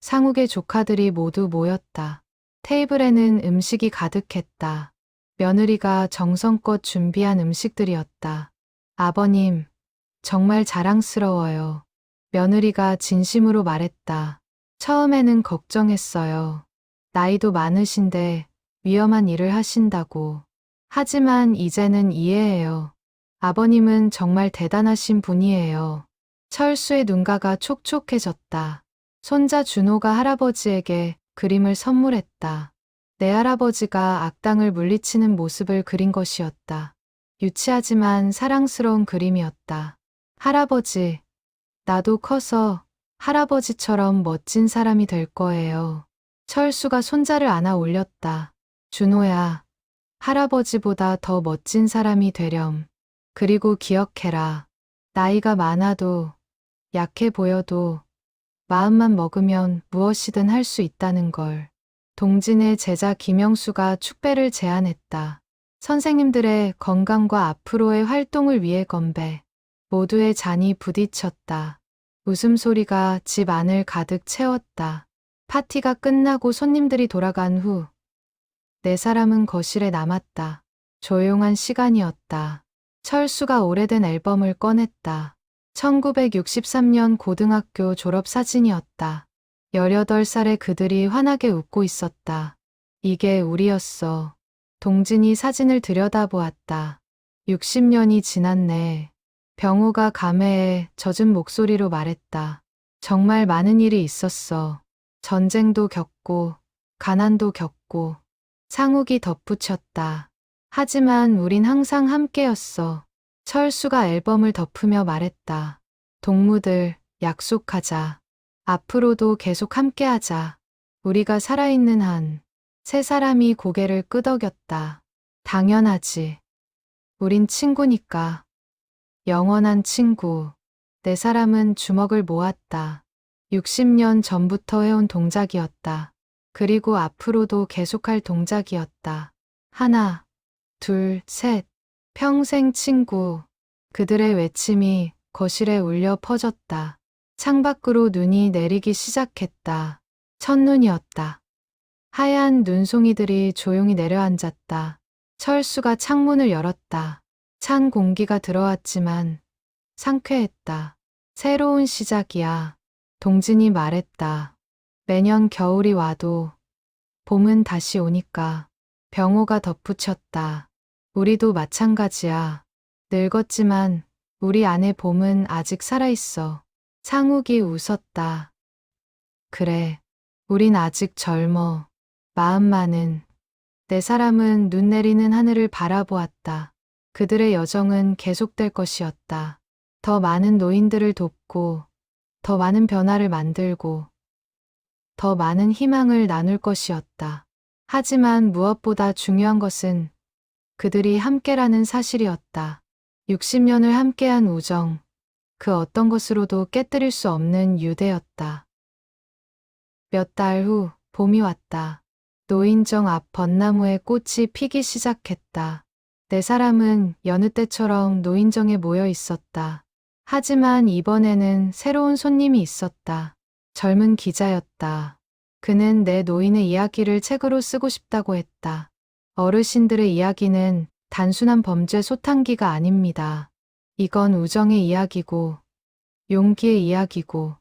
상욱의 조카들이 모두 모였다. 테이블에는 음식이 가득했다. 며느리가 정성껏 준비한 음식들이었다. 아버님, 정말 자랑스러워요. 며느리가 진심으로 말했다. 처음에는 걱정했어요. 나이도 많으신데 위험한 일을 하신다고. 하지만 이제는 이해해요. 아버님은 정말 대단하신 분이에요. 철수의 눈가가 촉촉해졌다. 손자 준호가 할아버지에게 그림을 선물했다. 내 할아버지가 악당을 물리치는 모습을 그린 것이었다. 유치하지만 사랑스러운 그림이었다. 할아버지, 나도 커서 할아버지처럼 멋진 사람이 될 거예요. 철수가 손자를 안아 올렸다. 준호야, 할아버지보다 더 멋진 사람이 되렴. 그리고 기억해라. 나이가 많아도, 약해 보여도, 마음만 먹으면 무엇이든 할 수 있다는 걸. 동진의 제자 김영수가 축배를 제안했다. 선생님들의 건강과 앞으로의 활동을 위해 건배. 모두의 잔이 부딪혔다. 웃음소리가 집 안을 가득 채웠다. 파티가 끝나고 손님들이 돌아간 후, 네 사람은 거실에 남았다. 조용한 시간이었다. 철수가 오래된 앨범을 꺼냈다. 1963년 고등학교 졸업 사진이었다. 18살의 그들이 환하게 웃고 있었다. 이게 우리였어. 동진이 사진을 들여다보았다. 60년이 지났네. 병우가 감회에 젖은 목소리로 말했다. 정말 많은 일이 있었어. 전쟁도 겪고, 가난도 겪고. 상욱이 덧붙였다. 하지만 우린 항상 함께였어. 철수가 앨범을 덮으며 말했다. 동무들, 약속하자. 앞으로도 계속 함께하자. 우리가 살아있는 한. 세 사람이 고개를 끄덕였다. 당연하지. 우린 친구니까. 영원한 친구. 네 사람은 주먹을 모았다. 60년 전부터 해온 동작이었다. 그리고 앞으로도 계속할 동작이었다. 하나, 둘, 셋. 평생 친구. 그들의 외침이 거실에 울려 퍼졌다. 창밖으로 눈이 내리기 시작했다. 첫눈이었다. 하얀 눈송이들이 조용히 내려앉았다. 철수가 창문을 열었다. 찬 공기가 들어왔지만 상쾌했다. 새로운 시작이야. 동진이 말했다. 매년 겨울이 와도 봄은 다시 오니까. 병호가 덧붙였다. 우리도 마찬가지야. 늙었지만 우리 안의 봄은 아직 살아있어. 상욱이 웃었다. 그래, 우린 아직 젊어. 마음 많은. 네 사람은 눈 내리는 하늘을 바라보았다. 그들의 여정은 계속될 것이었다. 더 많은 노인들을 돕고, 더 많은 변화를 만들고, 더 많은 희망을 나눌 것이었다. 하지만 무엇보다 중요한 것은 그들이 함께라는 사실이었다. 60년을 함께한 우정, 그 어떤 것으로도 깨뜨릴 수 없는 유대였다. 몇 달 후 봄이 왔다. 노인정 앞 벚나무에 꽃이 피기 시작했다. 네 사람은 여느 때처럼 노인정에 모여 있었다. 하지만 이번에는 새로운 손님이 있었다. 젊은 기자였다. 그는 내 노인의 이야기를 책으로 쓰고 싶다고 했다. 어르신들의 이야기는 단순한 범죄 소탕기가 아닙니다. 이건 우정의 이야기고, 용기의 이야기고,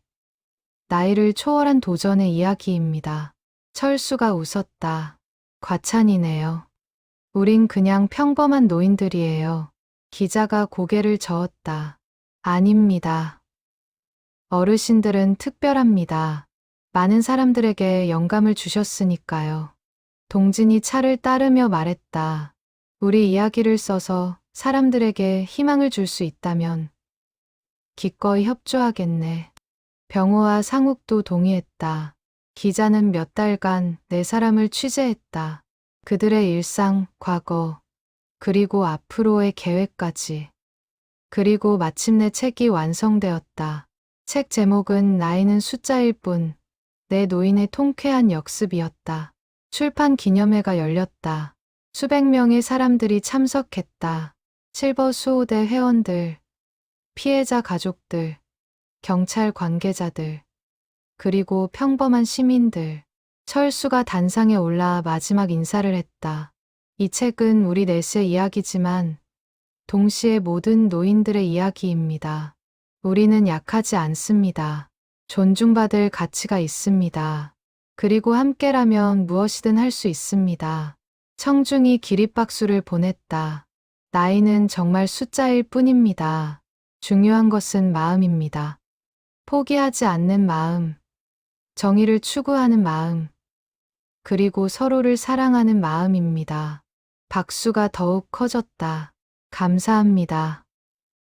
나이를 초월한 도전의 이야기입니다. 철수가 웃었다. 과찬이네요. 우린 그냥 평범한 노인들이에요. 기자가 고개를 저었다. 아닙니다. 어르신들은 특별합니다. 많은 사람들에게 영감을 주셨으니까요. 동진이 차를 따르며 말했다. 우리 이야기를 써서 사람들에게 희망을 줄 수 있다면 기꺼이 협조하겠네. 병호와 상욱도 동의했다. 기자는 몇 달간 네 사람을 취재했다. 그들의 일상, 과거, 그리고 앞으로의 계획까지. 그리고 마침내 책이 완성되었다. 책 제목은 나이는 숫자일 뿐, 내 노인의 통쾌한 역습이었다. 출판 기념회가 열렸다. 수백 명의 사람들이 참석했다. 실버 수호대 회원들, 피해자 가족들, 경찰 관계자들, 그리고 평범한 시민들. 철수가 단상에 올라 마지막 인사를 했다. 이 책은 우리 넷의 이야기지만 동시에 모든 노인들의 이야기입니다. 우리는 약하지 않습니다. 존중받을 가치가 있습니다. 그리고 함께라면 무엇이든 할 수 있습니다. 청중이 기립박수를 보냈다. 나이는 정말 숫자일 뿐입니다. 중요한 것은 마음입니다. 포기하지 않는 마음, 정의를 추구하는 마음, 그리고 서로를 사랑하는 마음입니다. 박수가 더욱 커졌다. 감사합니다.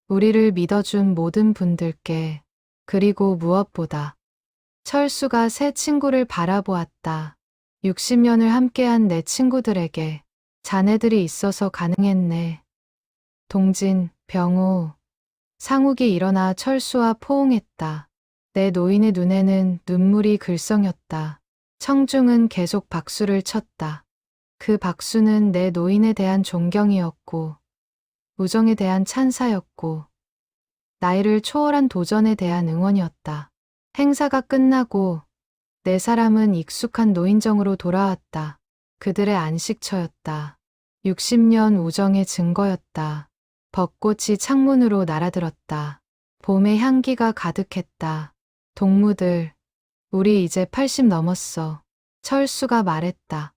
우리를 믿어준 모든 분들께, 그리고 무엇보다 철수가 새 친구를 바라보았다. 60년을 함께한 내 친구들에게 자네들이 있어서 가능했네. 동진, 병호, 상욱이 일어나 철수와 포옹했다. 내 노인의 눈에는 눈물이 글썽였다. 청중은 계속 박수를 쳤다. 그 박수는 내 노인에 대한 존경이었고, 우정에 대한 찬사였고, 나이를 초월한 도전에 대한 응원이었다. 행사가 끝나고 네 사람은 익숙한 노인정으로 돌아왔다. 그들의 안식처였다. 60년 우정의 증거였다. 벚꽃이 창문으로 날아들었다. 봄의 향기가 가득했다. 동무들, 우리 이제 80 넘었어. 철수가 말했다.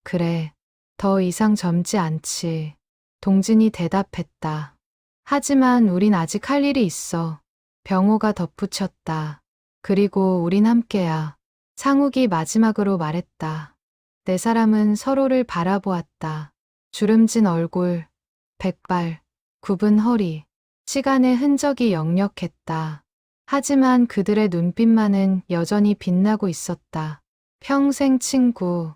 그래, 더 이상 젊지 않지. 동진이 대답했다. 하지만 우린 아직 할 일이 있어. 병호가 덧붙였다. 그리고 우린 함께야. 상욱이 마지막으로 말했다. 네 사람은 서로를 바라보았다. 주름진 얼굴, 백발, 굽은 허리, 시간의 흔적이 역력했다. 하지만 그들의 눈빛만은 여전히 빛나고 있었다. 평생 친구,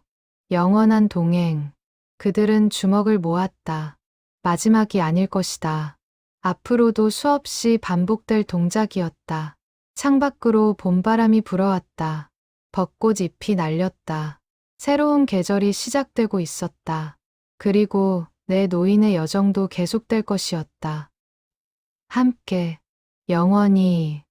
영원한 동행. 그들은 주먹을 모았다. 마지막이 아닐 것이다. 앞으로도 수없이 반복될 동작이었다. 창밖으로 봄바람이 불어왔다. 벚꽃 잎이 날렸다. 새로운 계절이 시작되고 있었다. 그리고 내 노인의 여정도 계속될 것이었다. 함께, 영원히.